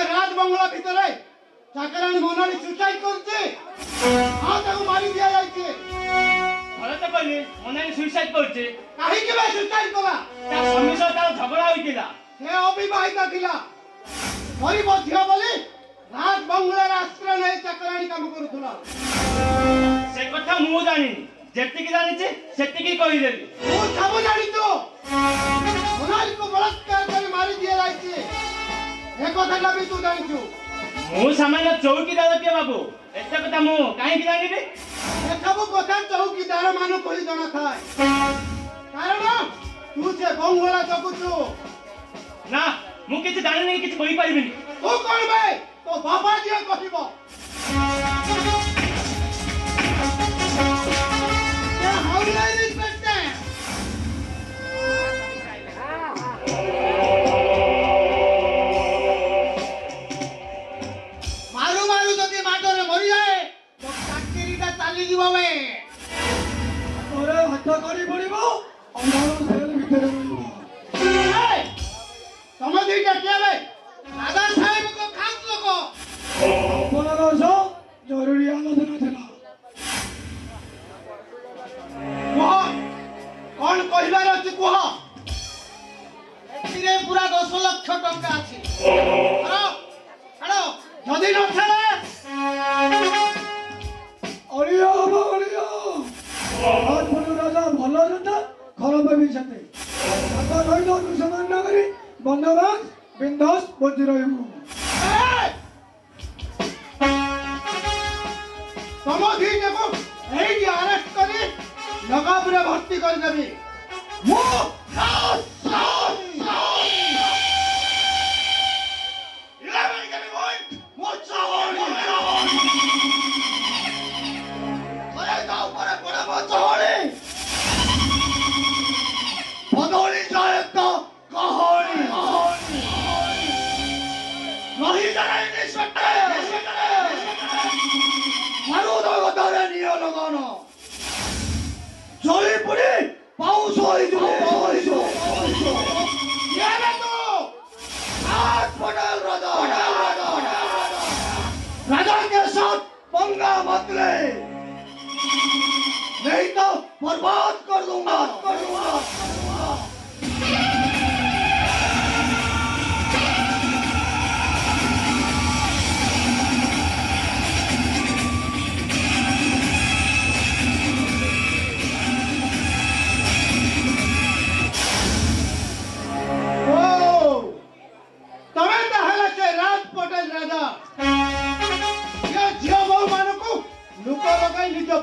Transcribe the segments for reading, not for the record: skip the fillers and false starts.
राजबंगला भितर चाकराणी मोनाली सुसाइड करছে हां ताको मारी दिया जायছে भले तो कहली मोनाली सुसाइड करছে काहे के बे सुसाइड कला ता स्वामी सह तार झगड़ा होइतिला से अविवाहित थिला गरीब झियो बोली राजबंगलार आश्रय नै चाकराणी काम करूथला से कथा मु जानिनी जेतिकी जानिछि सेतिकी कहि देली तू सब जानि तो मोनाली को बलात्कार कर मारी दिया जायছে ए कथा भी तू जानिछु मु सामान्य चौकीदार के बाबू एते कथा मु काहे की जानिबे ए सब कथा चौकीदार मानु कोई जणा थाए कारण तू से बंगला जगुछु ना मु किछ जानिनी किछ कहि परिबिनी तू कोन बे तो बाबा जी कहिबो ये हाउले इंस्पेक्टर मारू मारू जदी माटरे मरि जाए तो चाकरीटा चाली जीवो बे ओरे हाथ करी पड़िबो अंधार सेल भितर ए समझी क्या किया बे दादा साहेब को खास लोको अपन रोसो जरूरी आलोचना थिला कौन कहिबार अछि कुह एथिरे पूरा 10 लाख टका अछि हेलो हेलो जदी न थाला अरिया आज बोलो राजा भलो जता खराब भी छते आता रहि दो दुश्मन न करी बंदोबस्त बिंदास बज रहू समझी देखो एही अरेस्ट करी लगापुरे भर्ती कर देबी मो बदौली जाए तो कहानी नहीं जाए मारू तो गदारे नियो लगानो जोली पुरी पाउस होई जो ये ना तो हाथ पटल राजा के साथ पंगा मत ले नहीं तो बर्बाद कर दूंगा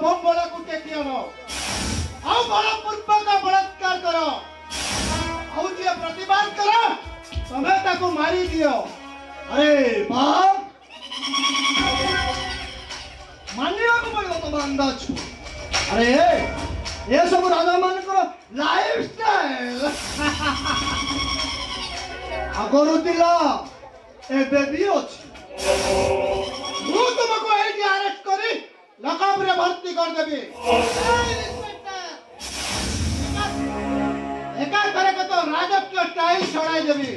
बंगला को टेकी आनो आओ बलपूर्वक बलात्कार करो आओ जे प्रतिवाद करो समय ताको मारी दियो अरे बाप मानिया को पड़ो तो अंदाज अरे ये सब राजा मान करो लाइफस्टाइल आगरो दिला एबे भी अछि मु तुमको ए जे अरेस्ट करी लगापुरे भर्ती कर देबी एका तरह के तो राजकीय स्टाइल छोड़ाई देबी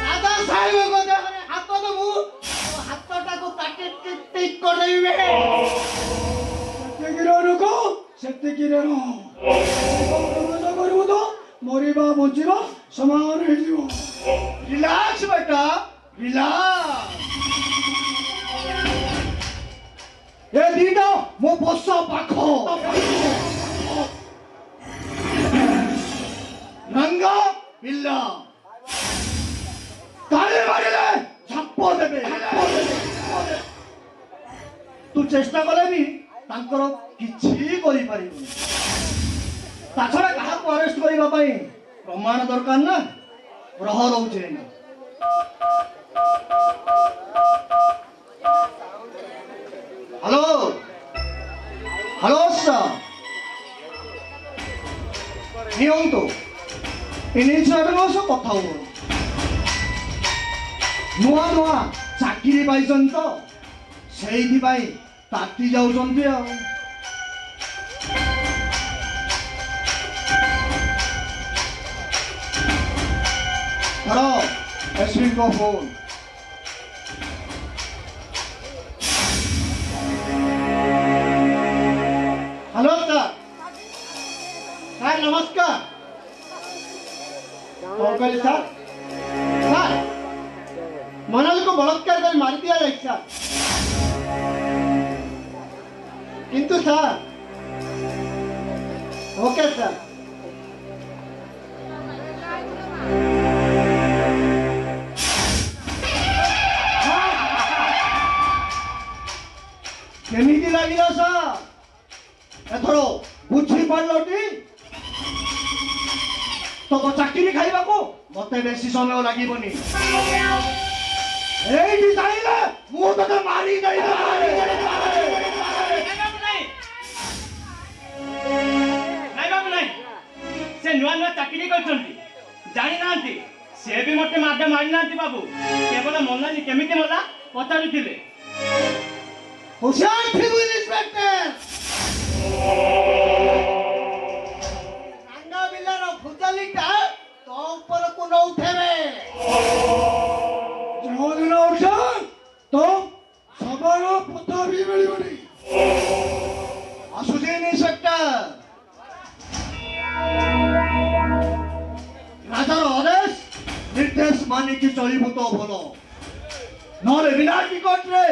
राजा साहेब को देखरे हाथ तो मु हाथटा को काटे टिक कर देबी सत्य गिरनो को सत्य गिरनो मजा करबो तो मरिबा बंचिबा समान हे जीवो रिलैक्स बेटा रिलैक्स ए दीदा मो बस्सा पाखो रंगा बिल्ला ताले मारिले छप्पो देबे तू चेष्टा कले भी तांकर किछि करि पारिबो ताछड़ा काहा को अरेस्ट करिबा पई प्रमाण दरकार ना रह रहउछे ना हेलो हेलो सर नियंतो इनिशिएटिव से कथा हो ନୂଆ ନୂଆ ଚାକିରି ପାଇଛନ୍ତି ତ ସେଇଥିପାଇଁ ତାତି ଯାଉଛନ୍ତି ଆଉ। ଧର ଏସ୍ପିଙ୍କ ଫୋନ୍। Hello sir. ସାର୍ ନମସ୍କାର। କଣ କହିଲେ ସାର୍? ସାର୍ ମନାଲିକୁ ବଳାତ୍କାର କରି ମାରି ଦିଆଯାଇଛି ସାର୍। କିନ୍ତୁ ସାର୍ ଓକେ ସାର୍। କେମିତି ଲାଗିଲା ସାର୍? ଏଥର ବୁଝିପାରିଲଟି? ତମ ଚାକିରି ଖାଇବାକୁ ମତେ ବେଶୀ ସମୟ ଲାଗିବନି। ଏଇଠି ଚାହିଁଲେ ମୁଁ ତତେ ମାରି ନାଇଁ ବାବୁ ନାଇଁ, ସେ ନୂଆ ନୂଆ ଚାକିରି କରିଛନ୍ତି, ଜାଣିନାହାନ୍ତି। ସେ ବି ମତେ ମାଡ ମାରିନାହାନ୍ତି ବାବୁ। କେବଳ ମନାଲି କେମିତି ମଲା ପଚାରୁଥିଲେ। हुशियार ଥିବୁ ଇନ୍ସପେକ୍ଟର। ରାଙ୍ଗା ବିଲାର ଭୁଜାଲିଟା ତୋ ଉପରକୁ ନ ଉଠେବେ। ଯେଉଁଦିନ ଉଠେ ତ ସବାର ପତା ବି ମିଳିବନି। ଆସୁଛି ଇନ୍ସପେକ୍ଟର। ରାଜାର ଆଦେଶ ନିର୍ଦ୍ଦେଶ ମାନିକି ଚଳିବୁ ତ ଭଲ, ନହେଲେ ବିନା ଟିକଟରେ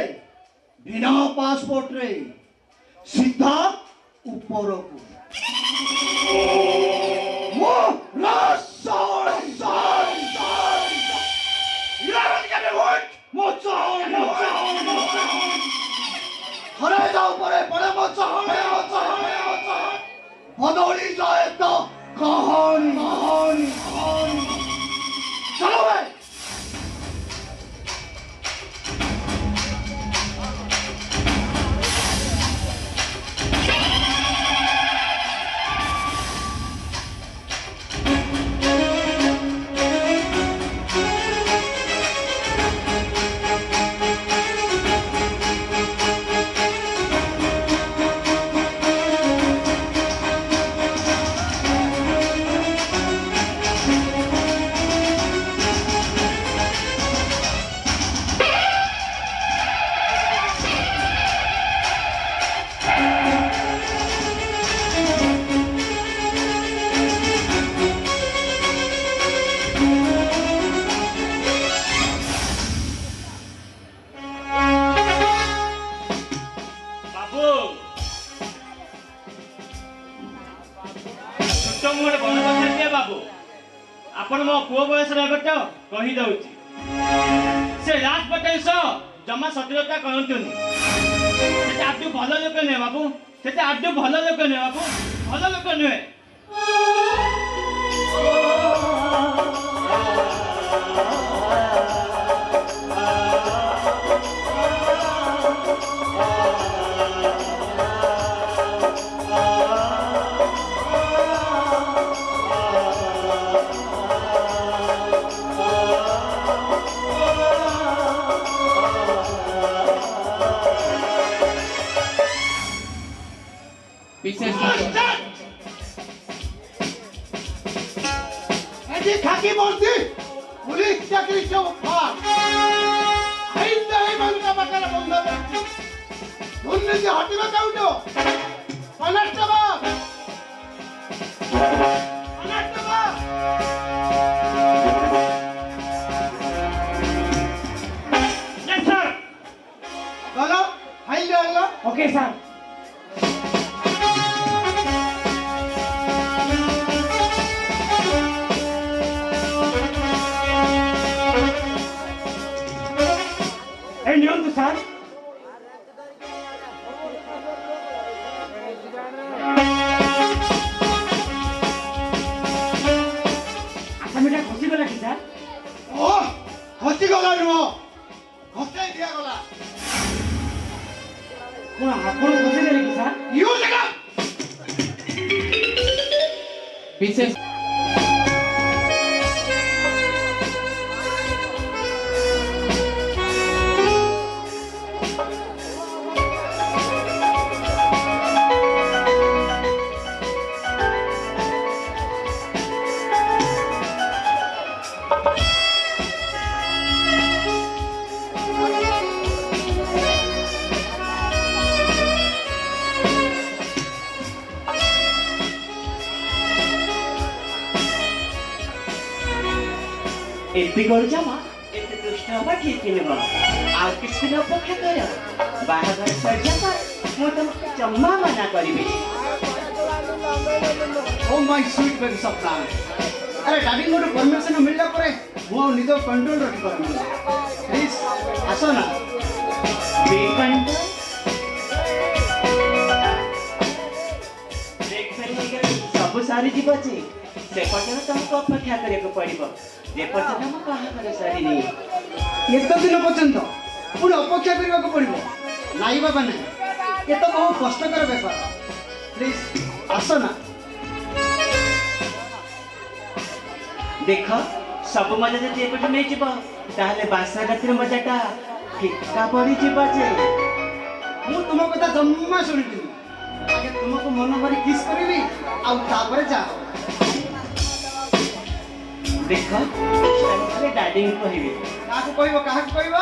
बिना पासपोर्ट रे सीधा ऊपर को वो हरे जाओ परे पड़े बदौली जाए तो कहानी चलो भाई। ଆପଣ ମୋ ପୁଅ ବୟସର ଏବେ ତ କହିଦେଉଛି, ସେ ରାଜ ପଟେଲ ସହ ଜମା ଶତ୍ରୁତା କରନ୍ତୁନି। ସେଟା ଆଦୌ ଭଲ ଲୋକ ନୁହେଁ ବାବୁ, ସେଟା ଆଦୌ ଭଲ ଲୋକ ନୁହେଁ ବାବୁ, ଭଲ ଲୋକ ନୁହେଁ। ऐसी खाकी बोलती पुलिस चाकरी से उफार आइंदा ही बंदा बकर बंदा धुन्ने से हटी में काउटो अनष्टबाग यस सर। बोलो हाई ले ओके सर। नियंतु सर। आसामीटा खसी गला कि सर? ओ खसी गला नुह खसाई दिया गला। कोन आपण खसी देले कि सर? यू जगह एमपी कर जमा एते दुष्ट हवा ठीक नुह आ किसी दिन अपेक्षा कर बाहागर सर जा मु तुम जम्मा मना करिबी ओ माय स्वीट बेबी सपना अरे डैडी को परमिशन मिलला परे मु निज कंट्रोल रखि परमी प्लीज आसो ना बेकंट देख फेर सब सारी जीव छी से पर्यंत तुमको अपेक्षा करके पड़िबो जे पर्यंत हम बाहागर सारी नहीं एत दिन पर्यंत पुणी अपेक्षा करने को पड़ो नाई बाबा ना ये तो बहुत कष्टकर बेपार प्लीज आस ना देख सब मजा जब एपटे नहीं जीव ताहले बासा रातिर मजाटा फिका पड़ी जीव जे मु तुम कथा जम्मा शुणी आगे तुमको मन भरी किस करी आउे जा देख डैडी कहबी क्या कहब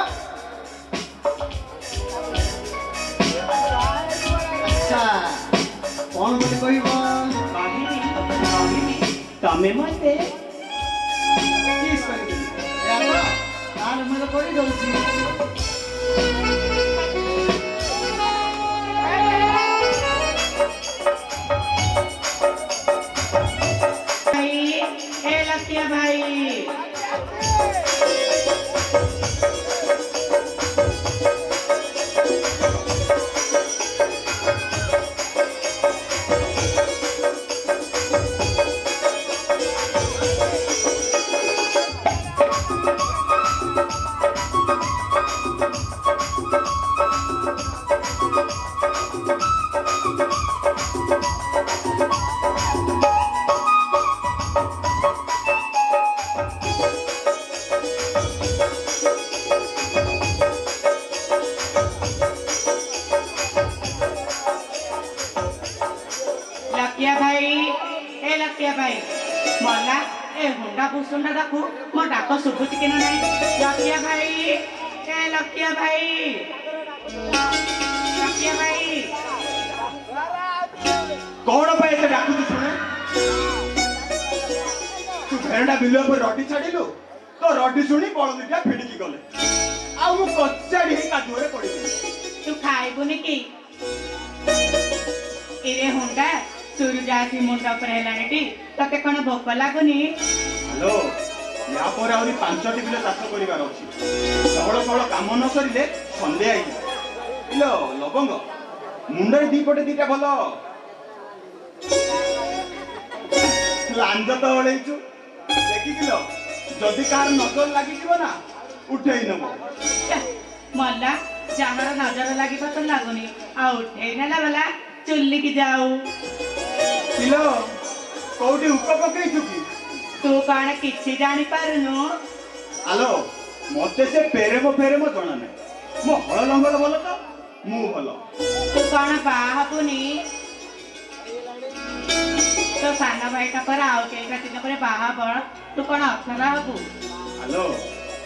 अच्छा कौन बोली कहब तमें मते किस कर दौची भाई लकिया भाई मला ए हुंडा भूसुंडा डाकू मो डाक सुबुची कि ना लकिया भाई ए लकिया भाई कौन पे एते डाकू तू सुने तू भेड़ा बिल पर रडी छाड़िलु तो रडी सुनी बड़ दिटा फिडिकी गले आ मु कच्चाड़ी हे कादुरे पड़ी तू खाइबुनी कि इरे हुंडा सूर्य आसी मुंडा पर हेलानी तते कौन भोक लागुनी हेलो या पर आउरी 5टी बिल चाष करिवार अछि सबळ काम न सरिले संदे आई इलो लबंग मुंडे दी पटे दीटा भलो लांज तो ओळेइछु देखि किलो जदि कार नजर लागि जीव ना उठेई नबो मल्ला जहार नजर लागि तो लागुनी आ उठेई नेला वाला चुल्ली की जाऊ किलो कोउटी हुक पकेइछु की तू कौन किसी जानी पारुनु हेलो मते से फेरेमो जणा नै मो हळ लंगल बोल तो मु बोल तू कौन बाहापुनी तो साना भाई का पर आओ के का तिन पर बाहा बळ तू कौन अक्षरा हबु हेलो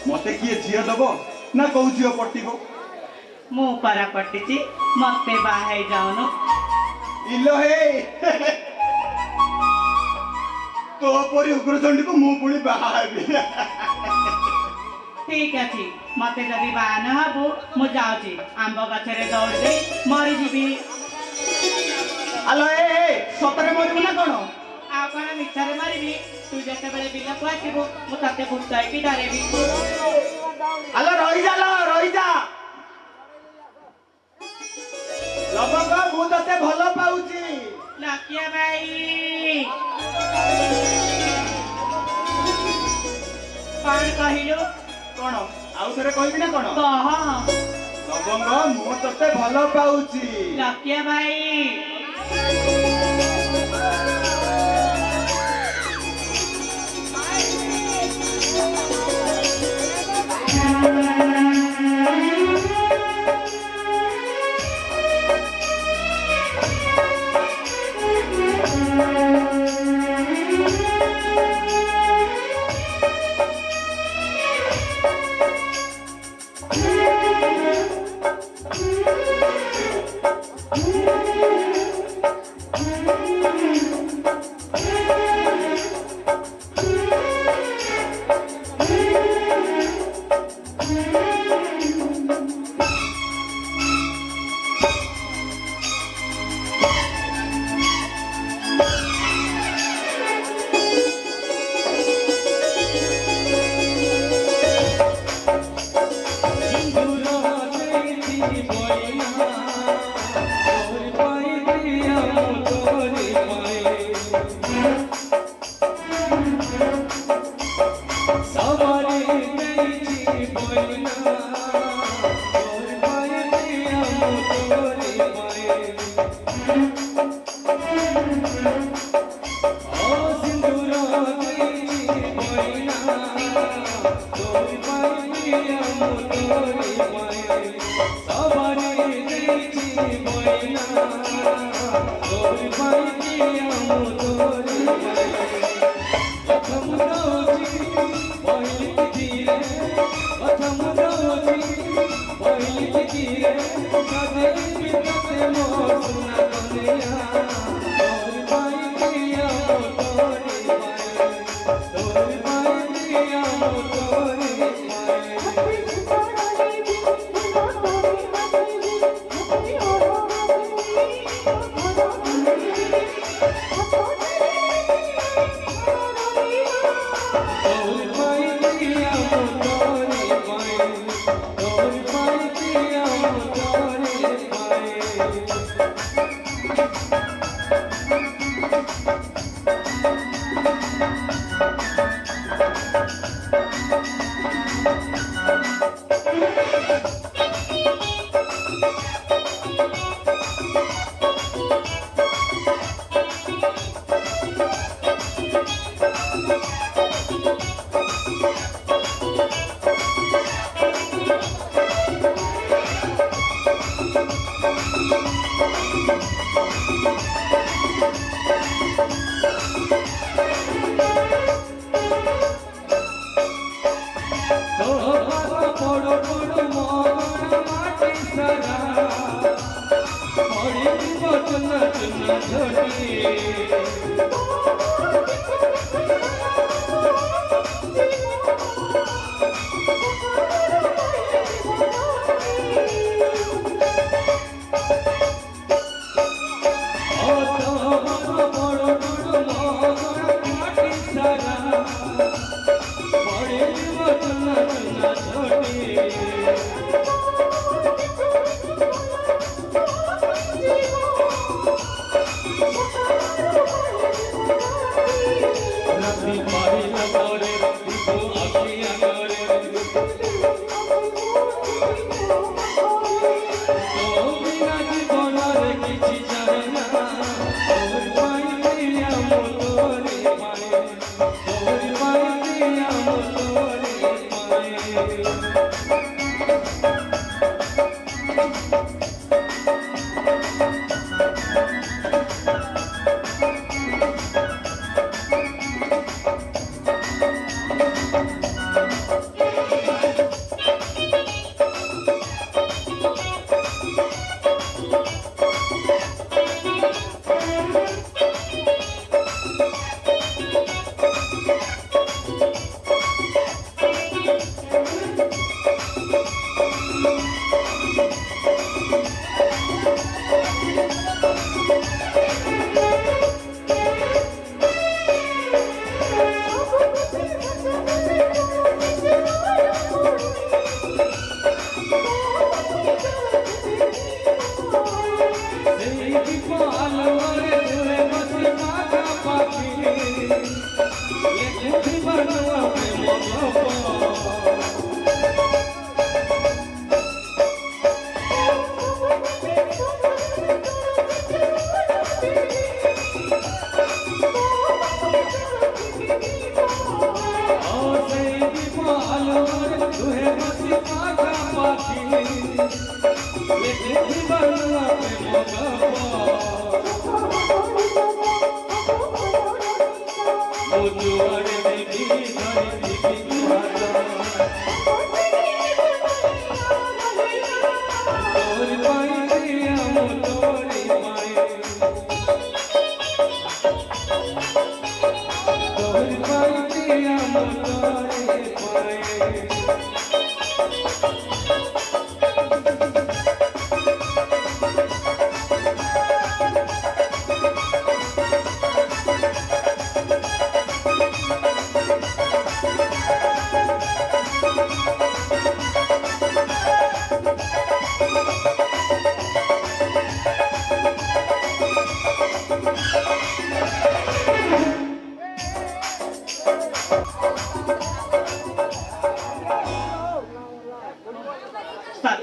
मते किए झियो दबो ना कहू झियो पट्टीबो मु परा पट्टीची मते बाहाई जाउनु इलो हे तो परी उग्रचंडी को मु पुणी बाहाबी ठीक अछि मते जदी बाहा न हबु मु जाउची आंब गछरे दौड़ दे मरि जीबी हेलो ए सतरे मरिबु ना कोन आ कोन मिछरे मरिबी तू जते बेले बिला को आसीबो मु तते भुक्ताई की डारेबी हेलो रही जा लबंग मु तते भलो पाउची लकिया भाई कौन कहिलु कोन आउ थरे कहबी ना कोन कह लबंग मु तते भलो पाउची लकिया भाई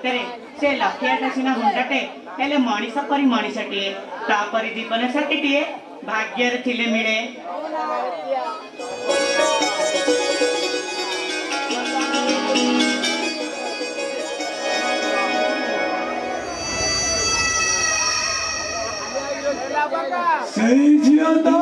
सतरे से लखियाटा सिना हुंडाटे हेले मनीष परी मनीषटिए तापरी जीवन साथीटिए भाग्यर थिले मिले सही जिया तो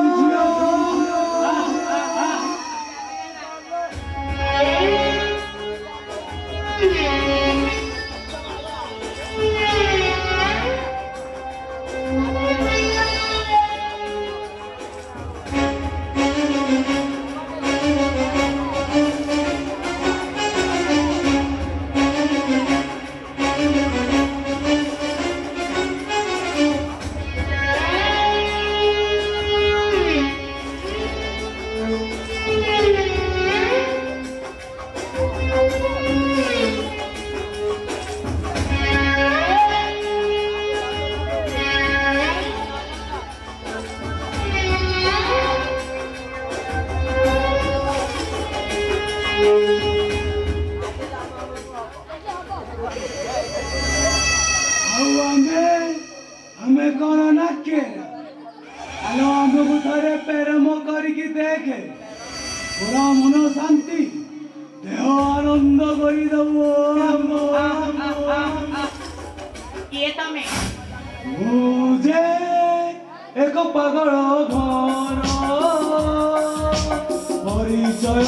हमें कौन ना केरा आलो हमको थरे प्रेम करके देखे पूरा मन शांति देह आनंद करी दबो किए तमे मुझे एक पागल घर परिचय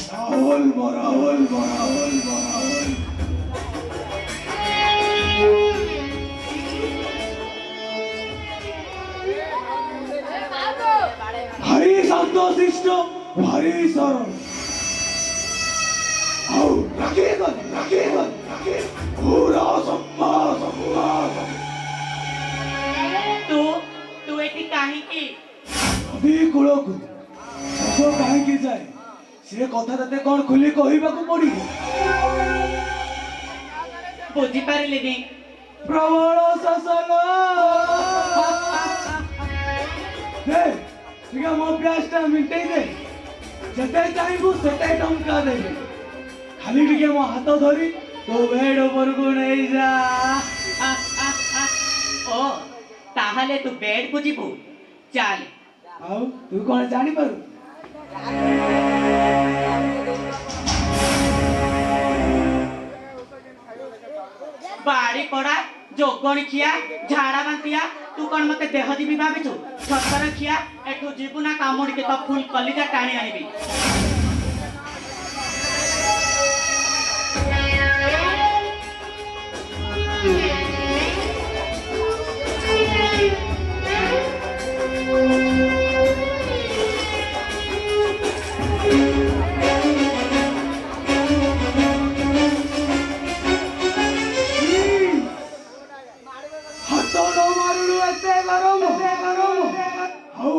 राहुल बराहुल बराहुल बराहुल भारी शांतशिष्ट भारी सरल आओ रखेगा पूरा सम्मान तू तू एटी काहे की नदी कूलकू ଶେଷ କାହିଁକି ଯାଏ ସେ କଥା ତତେ କଣ ଖୋଲି କହିବାକୁ ପଡିବ ବୁଝି ପାରିଲିନି ପ୍ରବଳ ଶାସନ ଦେ ଟିକେ ମୋ ପ୍ୟାସଟା ମିଟେଇ ଦେ ଯେତେ ଚାହିଁବୁ ସେତେ ଟଙ୍କା ଦେବି ଖାଲି ଟିକେ ମୋ ହାତ ଧରି ତୋ ବେଡ୍ ଉପରକୁ ନେଇଯା ଓ ତାହେଲେ ତୁ ବେଡ୍ କୁ ଯିବୁ ଚାଲ ଆଉ ତୁ କଣ ଜାଣିପାରୁ बाड़ी पड़ा जोगणी खिया झाड़ा बांतिया तू कौन मते देह जीवी भाविचु सतर खिया एठू जीवु ना कामुड़ी के तो फुल कलिजा टाणी आनिबी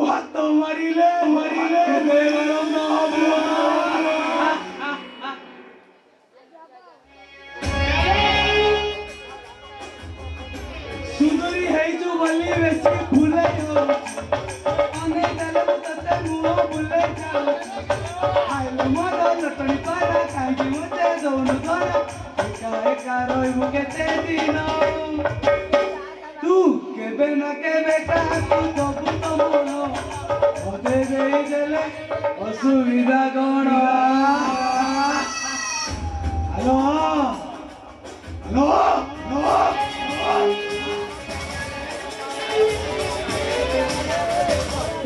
हाथ मारिले गरम न हबो सुंदरी हेजु बली बेसी फुले हो अने दले तते मुओ फुले जाओ हाइलो मदा नटनी पारा काई मुते दोन दोरा एका रोई मुके ते दिनो तू केबे ना केबे काकू दबु तमरो ओते देई देले असुविधा कोन हेलो हेलो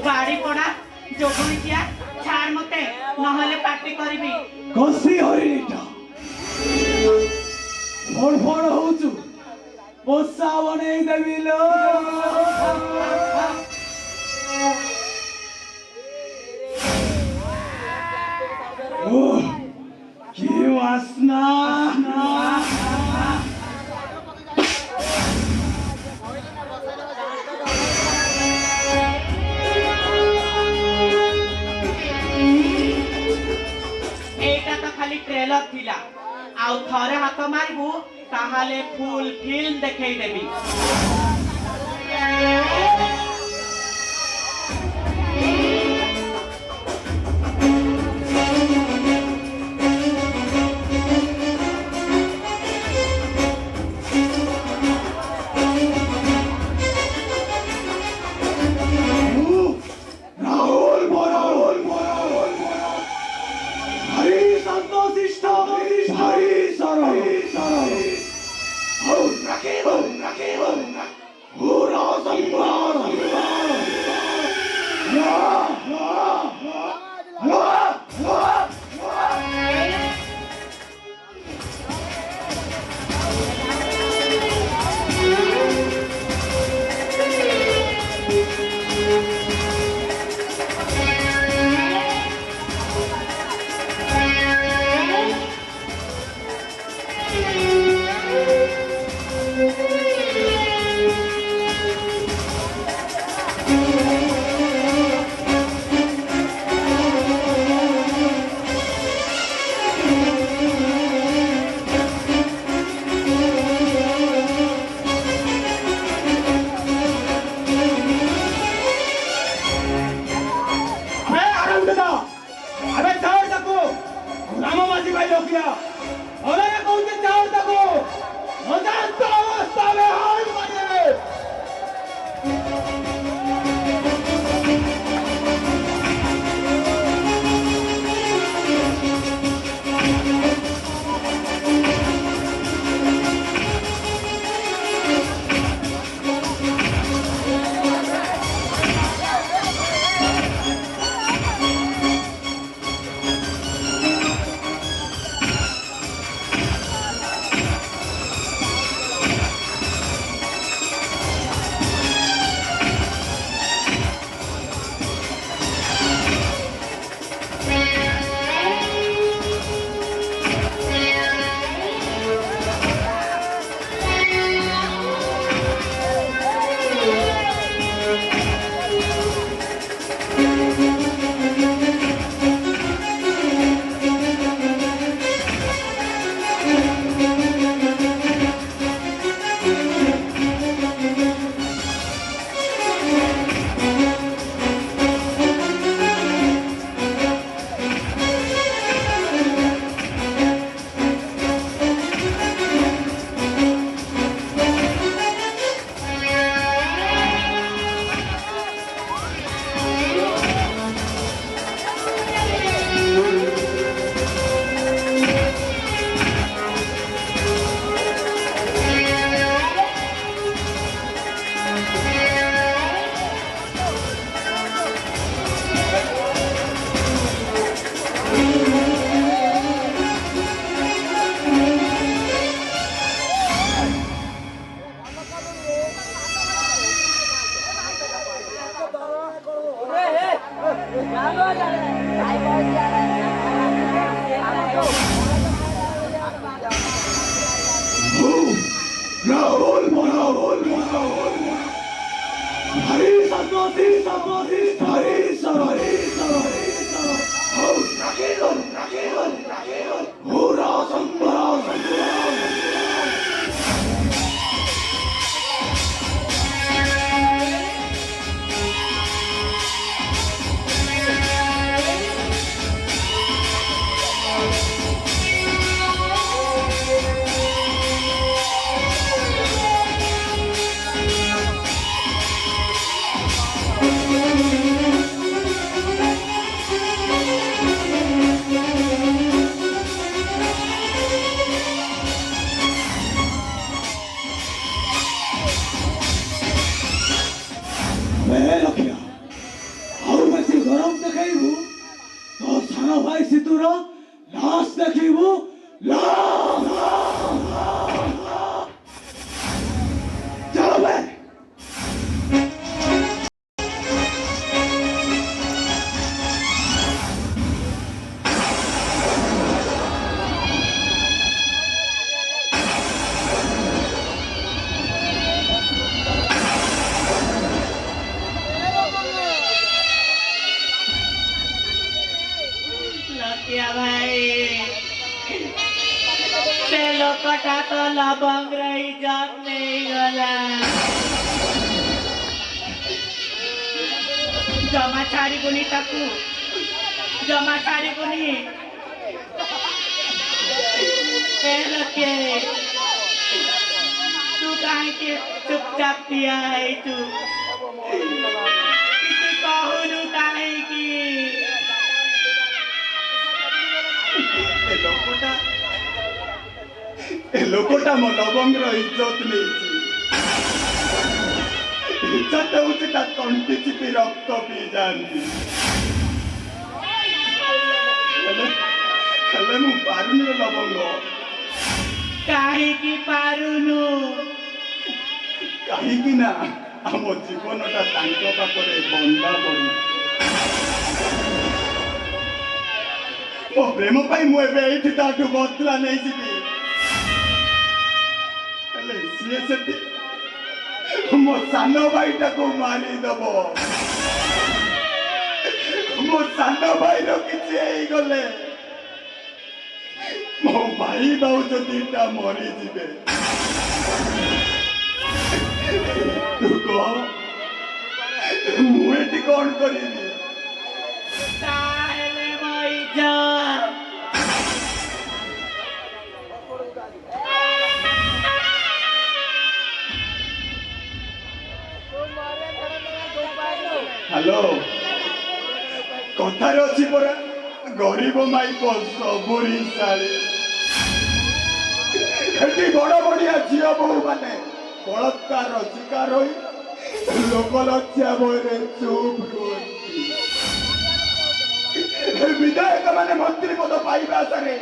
बाड़ी पड़ा जोगणी खिया छाड़ मते नहले पार्टी करबी कसी हरिटा फोड़ फोड़ होचु पोसा बने देबिलो ओह की वासना एटा तो खाली ट्रेलर थिला आउ थरे हाथ मारबू ताहाले फुल फिल्म देखेई देबी लबंग रही जात नहीं गला जमा छाड़ी गुनी तकू जमा छाड़ी गुनी लके तू कहीं के चुपचाप पिया है तू कहू कहीं की ए लोकटा मो लवंगर इज्जत नहीं इज्जत होती ता कंटी चिपी रक्त पी जानती हेले मु पारुनी रे लवंग काहेकि पारुनु काहीकि ना आम जीवनटा तांको पाखरे बंधा पड़ी मो प्रेम पाई मु एबे एठी ताठु बदला नहीं जीवी हेले सीए सेठी मो सानो भाईटा को मारी दबो मो सानो भाई रो किछि हेई गले मो भाई भाउज दीटा मरी जीवे तू कह मुझे कौन करेगी ताहेले मो इज्जत हेलो कथार अच्छी परा गरीब माई सबुरी साड़ी बड़ बड़िया झील बहु मैंने बलात्कार शिकार हो लोक लज्जा बहरे चुप विधायक माने मंत्री पद पाइबा आशारे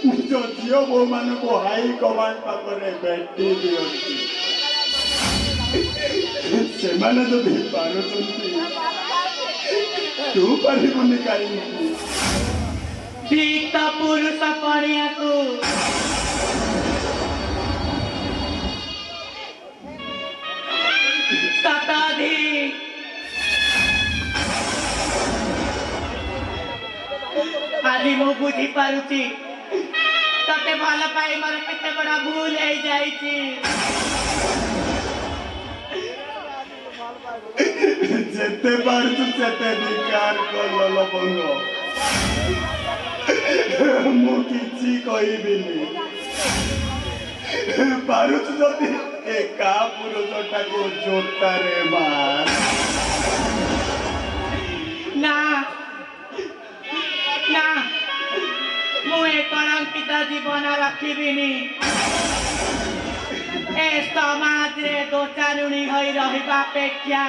निज झील बहु मान हाई कमांड पाखरे बेटी दिखती सेमाने जदि पारुचंती तू पारिबुनि कहीं ठीक तो पुरुष पड़िया को शताधिक आदि मु बुझी पारुची तते भल पाई मोर केते बड़ा भूल हो जाइची जेते पारुचु सेते धिकार कर लवंग मु किछि कहबिनी पारुचु जदि एका पुरुषटा को जोतारे मार ना ना मु कलंकित जीवन रखिबिनी ए समाज रे दो चारुणी होई रहिबा अपेक्षा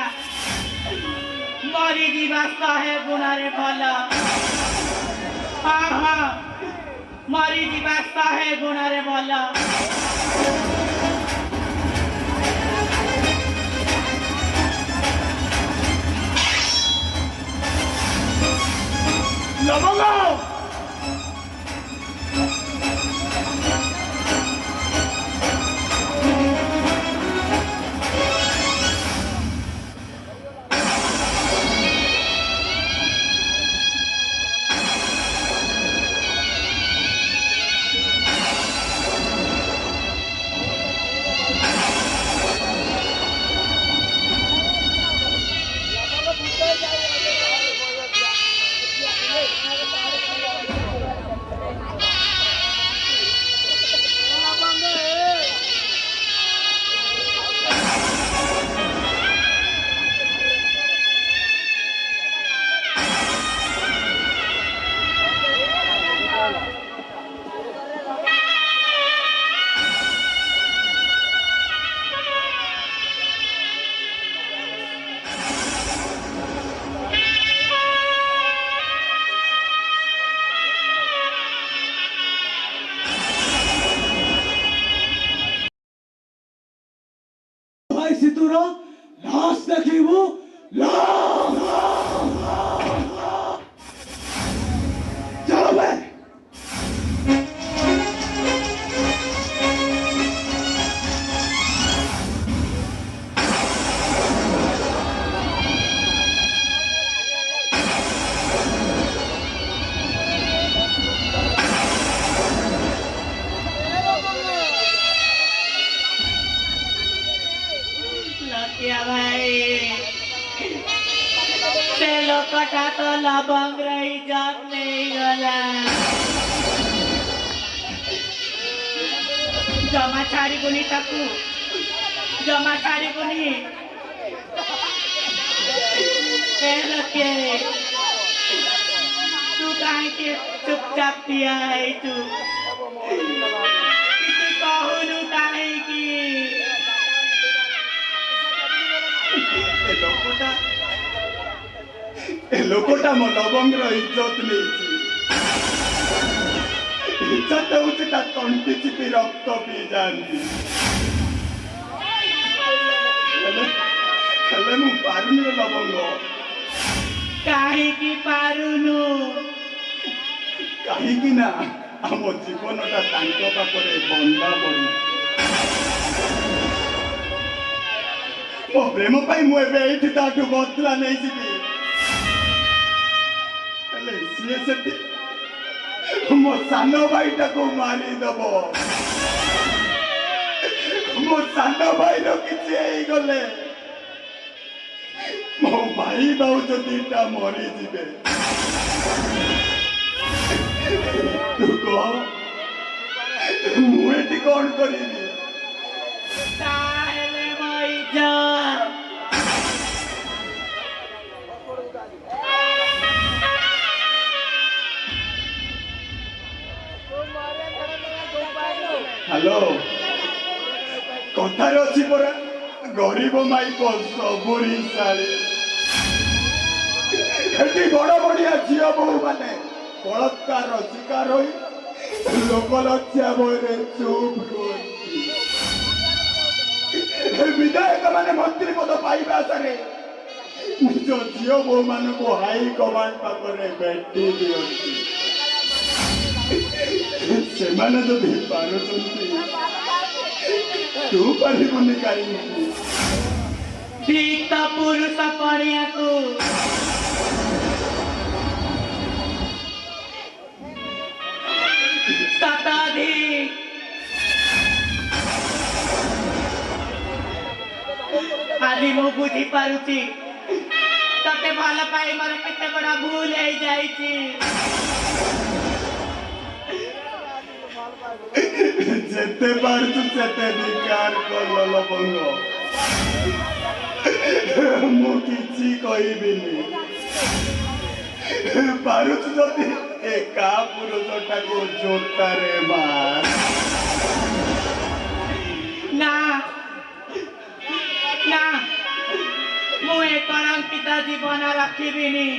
मरी जीवा 100 गुणरे भल हाँ हाँ मरी जीवा 100 गुणरे भल लवंग भाई सितुरा लाश देखिबू लाश चलो बे लकिया भाई से लोकटा तो लबंग रही जात नहीं गला जमा छाड़ी बुनी ताकू जमा छाड़ी बुनी लकिया तू कहीं के चुपचाप दिया है तू ए लोकटा मो लवंगर इज्जत नहीं इज्जत हूँ ता तंटी चिपी रक्त पी जाती हेले मु पारुनी लवंग काहीकि पारुनु कहीं ना आम जीवनटा पाखरे बंधा पड़ी मो प्रेम पाई मुझे ये बदला नहीं जीवी सी से मो सान भाईटा को मारिदेव मो सान भाई किसी गले मो भाई भाज दीटा मरीजे तू कह मुझे कौन करी ताहेले मो इज्जत हेलो कथार अच्छी परा गरीब माई सबुरी साड़ी बड़ बढ़िया झील बहु मैंने बलात्कार शिकार हो लोकलज्जा बहरे चुप विधायक मैंने मंत्री पद पाइबा आशारे निज झील बहु मान हाई कमांड पाखे भेटी दिखती से जदि पारुंती तू पारिबुनि कहीं ठीक पुरुष पड़िया को शताधिक आज मु बुझी पारुची तते भल पाई मोर केते बड़ा भूल हो जाइछि जेते पारछु सेते विकार कर लवंग मु किछि कहबिनी पारुछु जदि एका पुरुषटा को जोतारे मार ना ना मु कलंकित जीवन रखिबिनी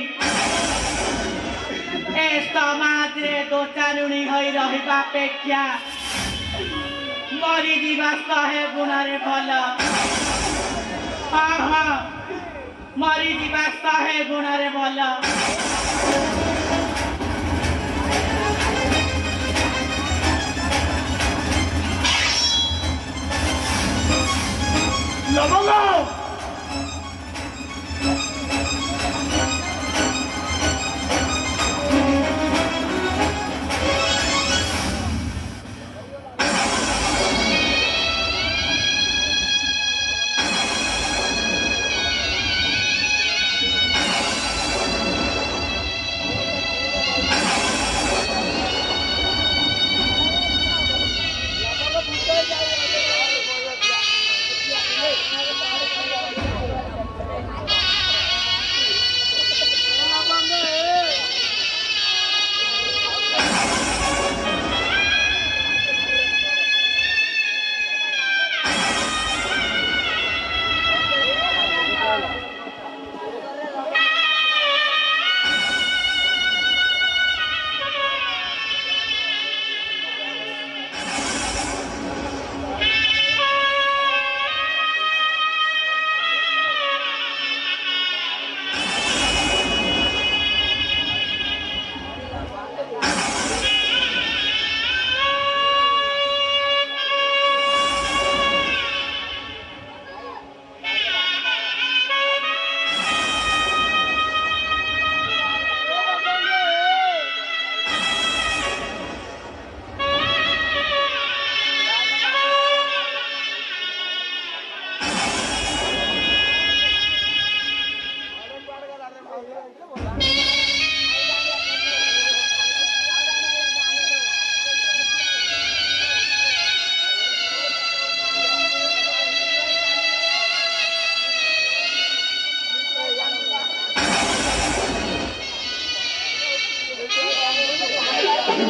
ए समाज रे दोचारुणी होई रहिबा अपेक्षा मरी जीवा 100 गुणरे भल हाँ हाँ मरी जीवा 100 गुणरे भल लवंग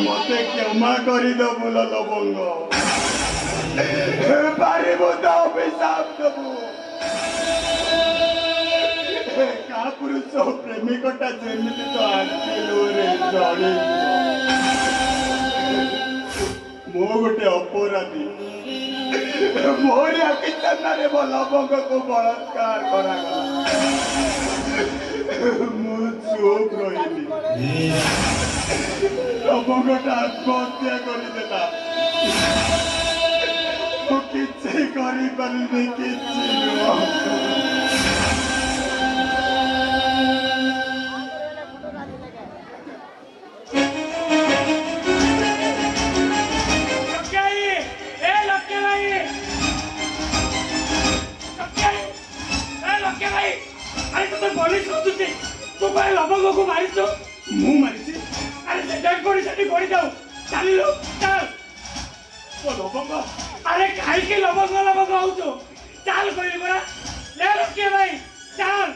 मते क्षमा करदेबु लवंग पारिबु तो अभिशाप देबु ମହାପୁରୁଷ ପ୍ରେମିକଟା ଯେମିତି ତ ଆଖିଲୁରେ ଜଳି ମୁଁ ଗୋଟେ ଅପରାଧୀ ମୋରି ଆଖି ସାମ୍ନାରେ ମୋ ଲବଙ୍ଗକୁ ବଳାତ୍କାର କରାଗଲା ମୁଁ ଚୁପ୍ ରହିଲି ଲବଙ୍ଗଟା ଆତ୍ମହତ୍ୟା କରିଦେଲା ମୁଁ କିଛି କରିପାରିଲି କିଛି ନୁହଁ ଲବଙ୍ଗକୁ ମାରିଛୁ ମୁଁ ମାରିଛି ଆରେ ସେ ଡେଡ୍ ବଡି ସେଠି ଗଡ଼ି ଯାଉ ଚାଲିଲୁ ଚାଲ ଓ ଲବଙ୍ଗ ଆରେ କାହିଁକି ଲବଙ୍ଗ ଲବଙ୍ଗ ହଉଛୁ ଚାଲ କହିଲି ପରା ଲେ ରଖିଏ ଭାଇ ଚାଲ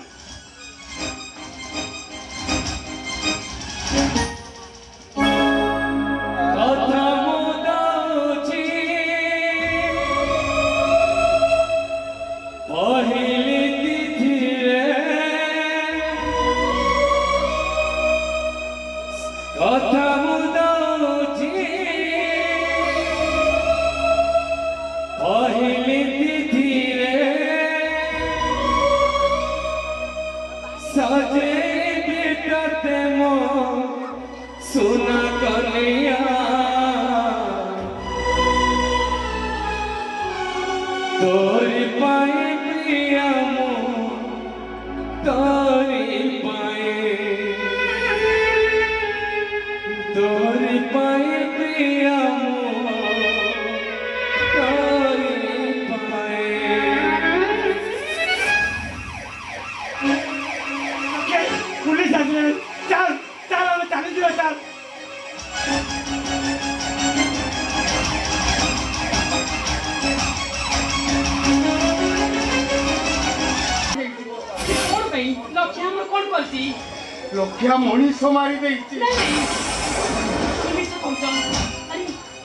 सुना कलिया तोरी पाए प्रिया मो तोरी पाए प्रिया मो तोरी पाए पुलिस आसले चल चल हम चली ଯିବା चल ଲକ୍ଷ୍ୟ ଆମର କଣ କରିଛି ଲକ୍ଷ୍ୟା ମଣିଷ ମାରି ଦେଇଛି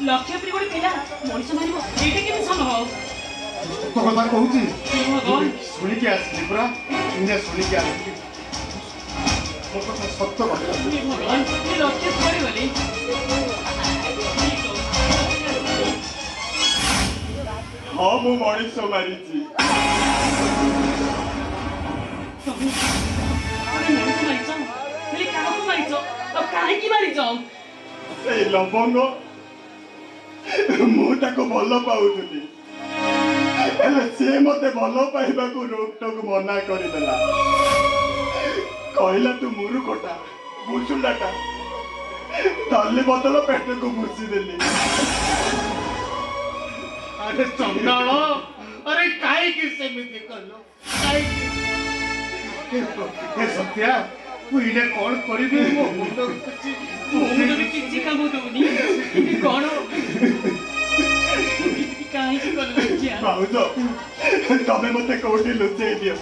ଲକ୍ଷ୍ୟ ପରି ଗୋଟେ ପିଲା ମଣିଷ ମାରିବ ଏଇଟା କେମିତି ସମ୍ଭବ ସତ କଥା କହୁଛି ଭଗବାନ ଶୁଣିକି ଆସିଲି ପୁରା ଇନେ ଶୁଣିକି ଆସିଲି ମୋ କଥା ସତ କଥା ଭଗବାନ ଏ ଲକ୍ଷ୍ୟ କରିଗଲି ହଁ ମୁଁ ମଣିଷ ମାରିଛି ମଣିଷ ମାରିଛ ହେଲେ କାହାକୁ ମାରିଛ ଆଉ କାହିଁକି ମାରିଛ ସେଇ ଲବଙ୍ଗ ମୁଁ ତାକୁ ଭଲ ପାଉଥିଲି ହେଲେ ସିଏ ମତେ ଭଲ ପାଇବାକୁ ରୋକଟୋକ ମନା କରିଦେଲା କହିଲା ତୁ ମୁରୁକଟା ବୁସୁଣ୍ଡାଟା ତଲି ବଦଳ ପେଟକୁ ଭୁଷିଦେଲି ଆରେ ଚଣ୍ଡାଳ ଆରେ କାହିଁକି ସେମିତି କଲୁ କାହିଁକି ସତ୍ୟା ମୁଁ ଇନେ କଣ କରିବି ମୋ ମୁଣ୍ଡ କିଛି କାମ ଦଉନି କଣ କାହିଁକି କଲ ଭାଉଜ ତମେ ମତେ କୋଉଠି ଲୁଚେଇ ଦିଅ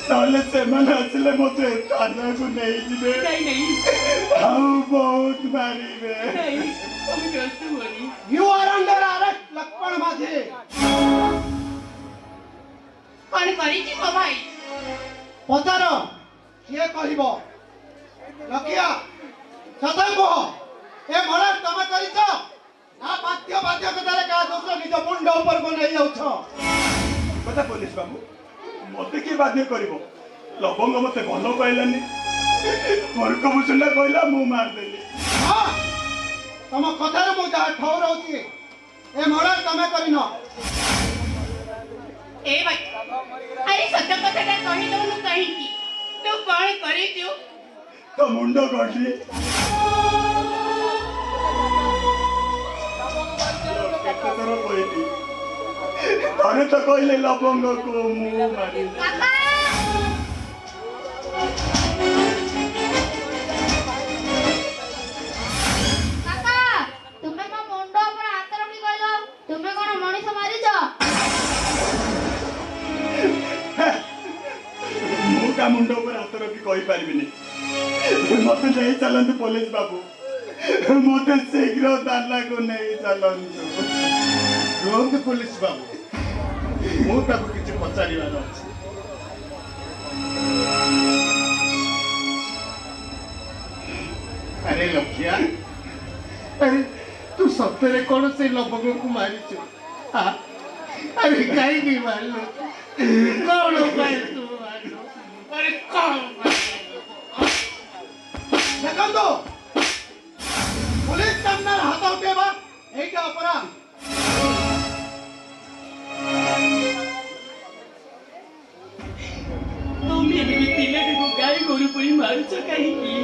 ତାହେଲେ ସେମାନେ ଆସିଲେ ମତେ ଥାନାକୁ ନେଇଯିବେ ଆଉ ବହୁତ ମାରିବେ You are under arrest, Lakshman Majhi କଣ କରିଛି ମୋ ଭାଇ ପଚାର କିଏ କହିବ ଲକିଆ ସତ କୁହ ଏ ମର୍ଡର ତମେ କରିଛ ନା ବାଧ୍ୟ ବାଧ୍ୟକତାରେ କାହା ଦୋଷ ନିଜ ମୁଣ୍ଡ ଉପରକୁ ନେଇ ଯାଉଛ କଥା ପୋଲିସ ବାବୁ ମତେ କିଏ ବାଧ୍ୟ କରିବ ଲବଙ୍ଗ ମତେ ଭଲ ପାଇଲାନି ମର୍କଭୂଷଣ କହିଲା ମୁଁ ମାରିଦେଲି ହଁ ତମ କଥାରେ ମୁଁ ଯାହା ଠଉରଉଛି ଏ ମର୍ଡର ତମେ କରିନ ଏ ଭାଇ ଆରେ ସତ କଥାଟା କହିଦଉନୁ କାହିଁକି ତୁ କଣ କରିଛୁ ତ ମୁଣ୍ଡ ଗଢି କେତେଥର କହିଲି ଥରେ ତ କହିଲେ ଲବଙ୍ଗକୁ ମୁଁ ମାରିଲି मुंड पर हाथ रखी कही पारिबिनी मते नहीं चलंतु पुलिस बाबू मते शीघ्र दाला को नहीं चलंतु रोंद पुलिस बाबू मु ताको किछि पचारिबार अछि अरे लक्ष्या, अरे तू सत्तरे कौन से लबंग को मारिଛୁ? अरे कहीं मारलो? कौन उपाय तू मारलो? अरे कौन? देखो पुलिस सामने हाथ उठेबा एटा अपराध। तुम्हें भी पिलाटी को गाय गोरु परी मारुछ काहीकि?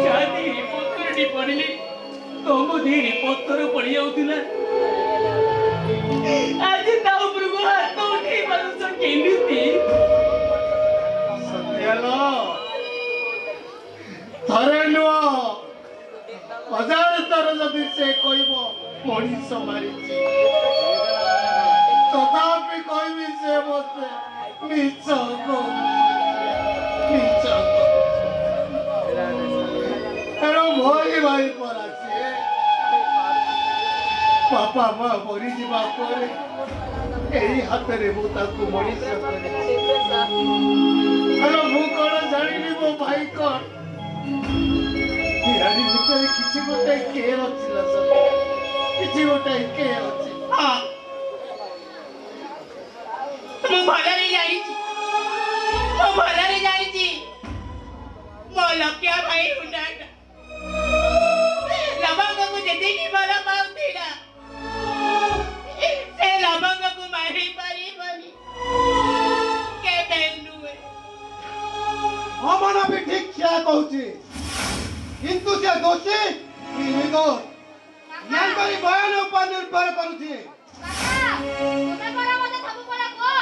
छातीरे पत्थरटी पड़िले तम देहरे पत्थर पड़ी जाउथिला। आज ता उपरको हाथ उठेई पारुछ केमिति? सत्यालो थरे नुह हजार थर जदि से कहब मनीष मारिछि तथापि कहबी से मते मिछ भई भाई परासी बापा माँ मरी जा यही हाथ में मुझे मनीष मु कौन जानी मो भाई कौन बिहारी भितर किसी गोटे केयर अच्छी किसी गोटे केयर अच्छी। हाँ मु भलरे जानिछि मो लक्ष्या भाई हुंडाटा लवंग को जेते की भला पाउथिला से लवंग को मारी पारी बनी के बेनुए अमन भी ठीक क्या कहूची किंतु से दोषी निर्दोष यांकरी बयान ऊपर निर्भर करूची। काका तुमे करा मते सबु बोला को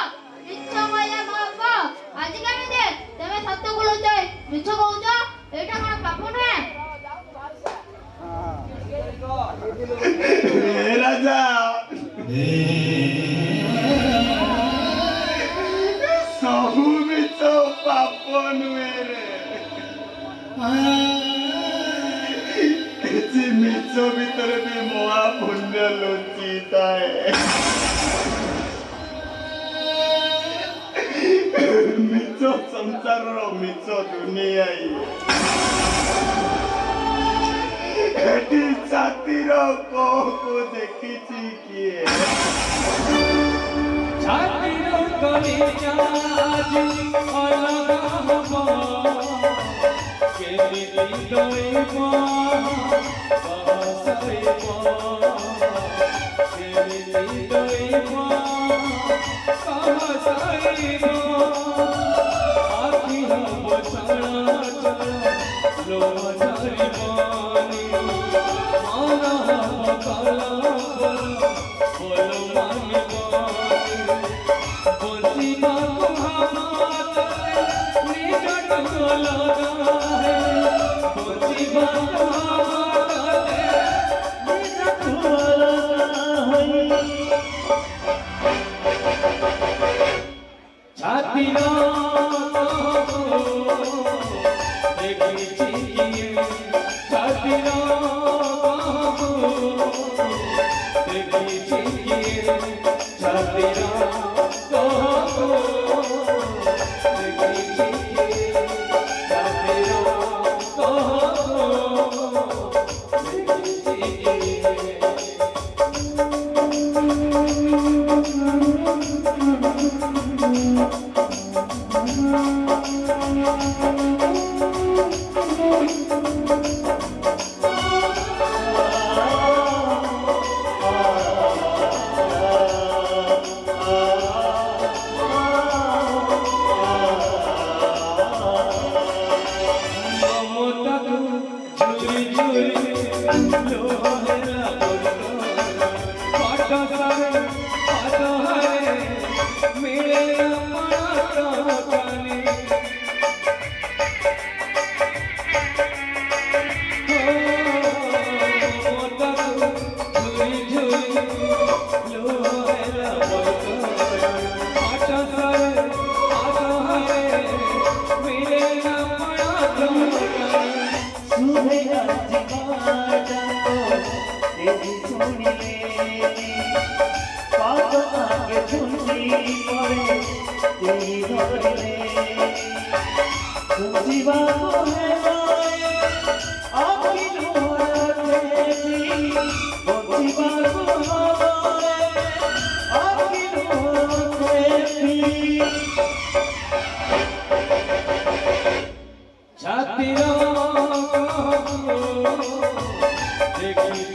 मिछ कहया महब आज काहे दे तमे सत्य बोलछ मिछ कहउछ एटा कोन पाप नहे? राजा सबू मिछ पाप नुहे रे କିଛି ମିଛ ଭିତରେ ବି ମହାପୁଣ୍ୟ ଲୁଚିଥାଏ। ମିଛ ସଂସାରର ମିଛ ଦୁନିଆ ଏଠି ଛାତିର କୋହକୁ ଦେଖିଛି କିଏ? छातीर कलिजा आज अलग हबो केमिति दइबो बसइबो केमिति दइबो कहसइबो आखि हबो छड़ा लो झरिबोनी मन हबो कलबो बोलो मानिबो बंसीबा हाथ निजट लगा है बंसीबा हाथ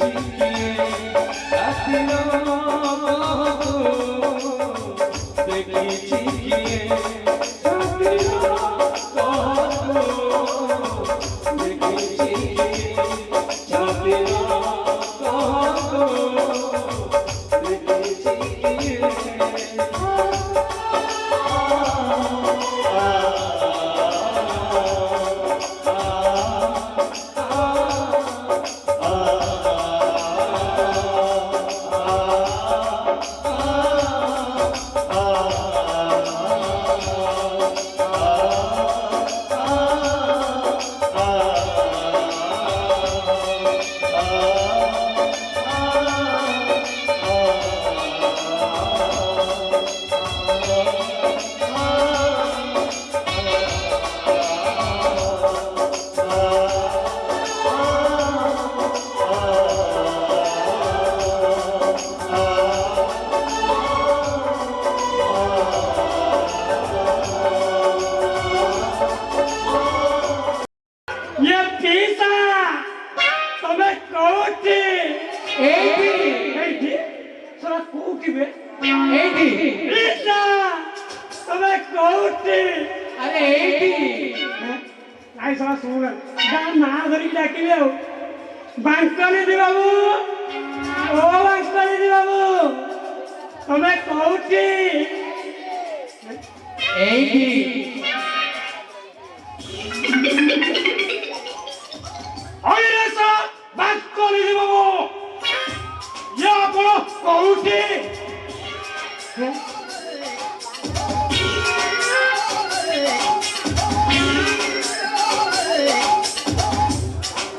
छिकिए रातिया देखी छिकिए रातिया देखी छिकिए रातिया देखी छिकिए ये पीसा तमे कोठी एठी सरा कोठी बे एठी पीसा तमे कोठी अरे एठी नाइ सरा सुन जा ना धरि डाकिले हो बांकले दि बाबू ओ बांकले दि बाबू तमे कोठी एठी अरे सा बांकले दि बाबू या बोलो कोठी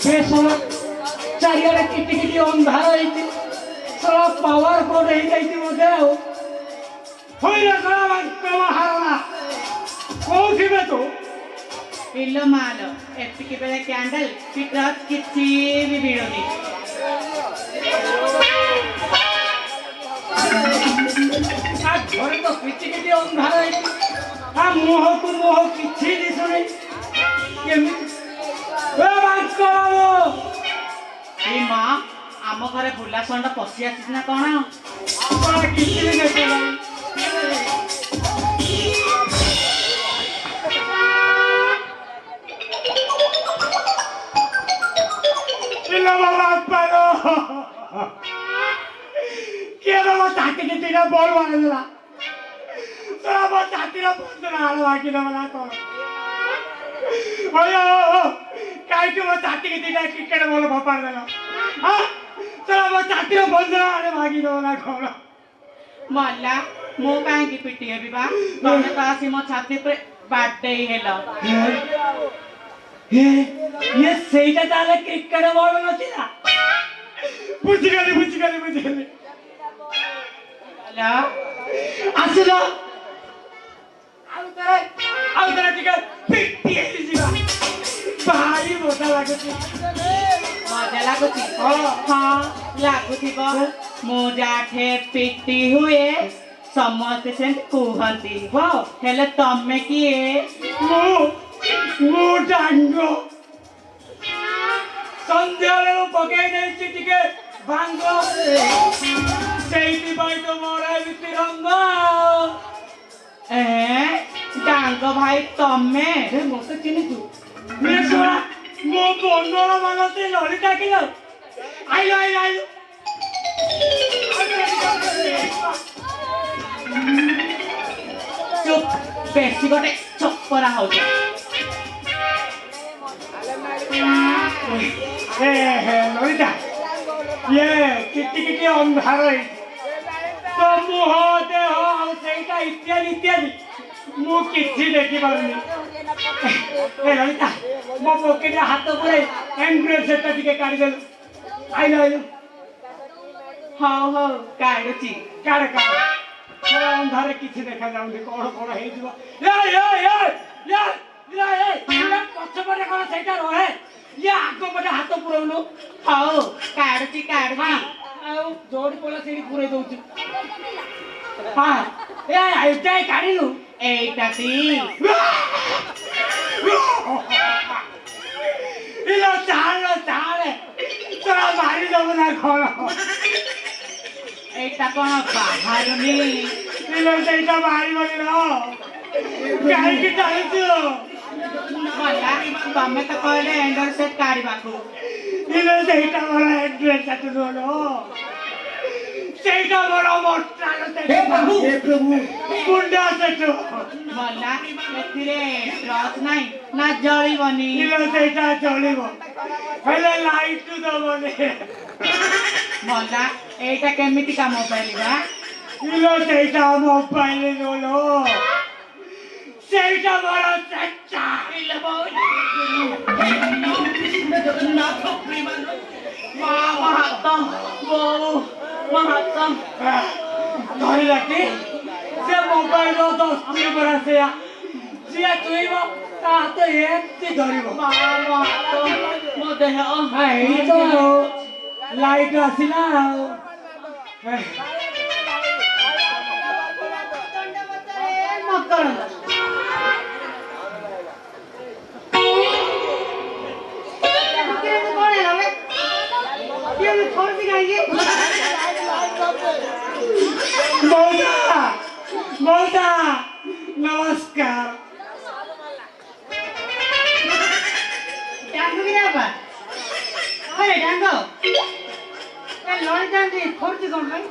बेसला चारियाडे किटी किटी अंधार होइछि सला पावर कोड हे जाइछि मोदे हो होइला सला बांकल हारला कोठी बे तो इल्लो मालो एतिकी बेले क्यांडल पिट्रत किछि भी बिडोनी आ घरे तो किटी किटी अंधार होइछि आ मोह को मोह किछि दिसुनी केमि ए बांकल ए मां आम घरे बुला संड पसी आसिस ना कोन किछि भी नहीं पिला बाबा पारो के बाबा ताती के तीन बॉल मारला तो बाबा ताती रा बंद ना आला बाकी ना वाला तो ओयो काय के वो ताती के तीन क्रिकेट बॉल भापार देला हां तो बाबा ताती रा बंद ना आले बाकी ना वाला कोन मल्ला मो काहे की पिटी हेबी बा तमे तो आसी मो छाती पे बाटे ही हेलो ये ସେଇଟା ତାହେଲେ କ୍ରିକେଟ ବଲ ନଥିଲା ବୁଝିଗଲି ला ଆସିଲ ଆଉ ଥରେ ଟିକେ ପିଟି ହେଇଯିବା ଭାରି ମଜା ଲାଗୁଛି मजा लागुची ହଁ हाँ लागुथिबो मु जाठे पिटी हुए समस्त से कुहंती ହଁ हेले तमे किए ମୁଁ ଡାଙ୍ଗ ସନ୍ଧ୍ୟାବେଳେ ପକେଇ ଦେଇଛି ଟିକେ ଭାଙ୍ଗ ସେଇଥିପାଇଁ ତ ମୋର ଏମିତି ରଙ୍ଗ डांग भाई तमे ମତେ ଚିହ୍ନିଛୁ ଶୁଣା ମୋ ବନ୍ଧୁର ମାନନ୍ତି ଲଳିତା କିଲୋ ଆଇଲ चुप बेसी गोटे चप्परा हो ଲଳିତା ଇଏ କିଟି ଅନ୍ଧାର ହେଇଛି ତ ମୁହ ଦେହ ଆଉ ସେଇଟା ଇତ୍ୟାଦି ମୁଁ କିଛି ଦେଖିପାରୁନି ଲଳିତା ମୋ ପକେଟରେ ହାତ ପୁରାଇ ଏଣ୍ଡ୍ରଏଡ୍ ସେଟ୍ଟା ଟିକେ କାଢିଦେଲୁ ଆଇଲ ହଉ ହଉ କାଢୁଛି କାଢ ଅନ୍ଧାରେ କିଛି ଦେଖାଯାଉନି କଣ ହେଇଯିବ ପଛପଟେ କଣ ସେଇଟା ରହେ ଇଏ ଆଗ ପଟେ ହାତ ପୁରଉନୁ ହଉ କାଢୁଛି ଆଉ ଯୋଉଠି ପଡିଲା ସେଇଠି ପୁରେଇ ଦଉଛୁ ଏଇଟା କାଢିଲୁ ଏଇଟାଟି ଚାଲେ তোরা মারি দেবো না কଣ এইটা কোন বাহারুনি ইলো ସେଇଟା ବାହାରିବନି ର କାହିଁକି ଚାହୁଁଛୁ ମଲା ତମେ ତ କହିଲେ ଏଣ୍ଡର ସେଟ୍ କାଢିବାକୁ ଇଲୋ ସେଇଟା ମୋର ଏଡ୍ରେସ୍ ସେଟ୍ ନୁହଁ ସେଇଟା ମୋର ମୋଟାର ସେଟ୍ ଗୁଣ୍ଡା ସେଟ୍ ମଲା ଏଥିରେ ଟର୍ଚ୍ଚ ନାହିଁ ନା ଜଳିବନି ଇଲୋ ସେଇଟା ଚଳିବ ହେଲେ ଲାଇଟ୍ ଦବନି ମଲା ଏଇଟା କେମିତିକା ମୋବାଇଲ ବା ଇଲୋ ସେଇଟା ମୋବାଇଲ ନୁହଁ ସେଇଟା ମୋର ସେଟ୍ଟା ମହାତ୍ମ ବୋଉ ମହାତ୍ମ ଧରିଲାଟି ସେ ମୋବାଇଲ ଦସ୍ତି ପରା ସେୟା ଯିଏ ଛୁଇଁବ ତା ହାତ ଏମିତି ଧରିବ ମୋ ଦେହ ଏଇ ତ ଲାଇଟ୍ ଆସିଲା ଆଉ ମକରନ୍ଦ କଣ ହେଲା ବେ କିଏ ଥରୁଛି କାହିଁକି ମଉସା ମଉସା ନମସ୍କାର ଡାଙ୍ଗ କିରେ ବାପା ଆରେ ଡାଙ୍ଗ ଲଢ଼ି ଯାଆନ୍ତି ଥରୁଛି କଣ ପାଇଁ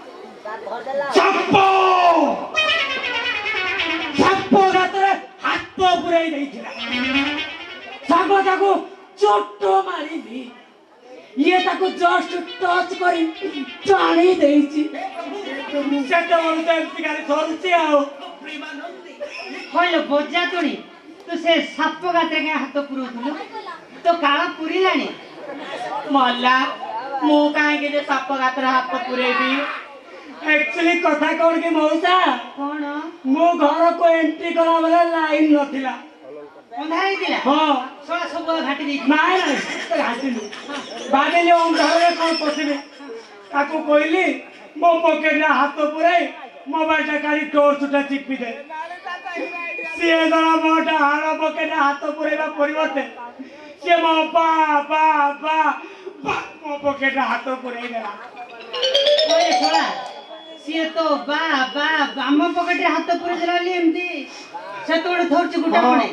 ସାପ ସାପ ଗାତରେ ହାତ ପୁରେଇ ଦେଇଥିଲା ସାପ ତାକୁ ଚୋଟ ମାରିନି ଇଏ ତାକୁ ଜଷ୍ଟ ଟଚ୍ କରି ଟାଣି ଦେଇଛି ସେତେବେଳୁ ତ ଏମିତି ଖାଲି ଥରୁଛି ଆଉ କହିଲ ବଜା ତୁଣି ତୁ ସେ ସାପ ଗାତରେ କାଇଁ ହାତ ପୁରଉଥିଲୁ ତୋ କାଳ ପୁରିଲାଣି ମଲା ମୁଁ କାହିଁକି ଯେ ସାପ ଗାତରେ ହାତ ପୁରେଇବି एक्चुअली कथा कौन की मौसा କଣ मो घर को एंट्री करा वाला लाइन नथिला ଅନ୍ଧାର ହେଇଥିଲା हां ଶଳା ସବୁ ଘାଟି ଦେଇଛି ନାଇଁ ନାଇଁ ଘାଟିଲୁ ଭାବିଲି ଅନ୍ଧାରରେ କଣ ପଶିବି ତାକୁ କହିଲି ମୋ ପକେଟରେ ହାତ ପୁରାଇ ମୋବାଇଲଟା କାଢି ଟର୍ଚ୍ଚଟା ଚିପି ଦେ ସିଏ ଧର ମୋଟା ହାଡ଼ ପକେଟରେ ହାତ ପୁରେଇବା ପରିବର୍ତ୍ତେ ସିଏ ମୋ ବା ମୋ ପକେଟରେ ହାତ ପୁରେଇ ଦେଲା ଓଏ ଶଳା ସିଏ ତ ଆମ ପକେଟରେ ହାତ ପୁରେଇ ଦେଲା ବୋଲି ଏମିତି ସେତେବେଳେ ଧରୁଛି ଗୋଟା ପଡେ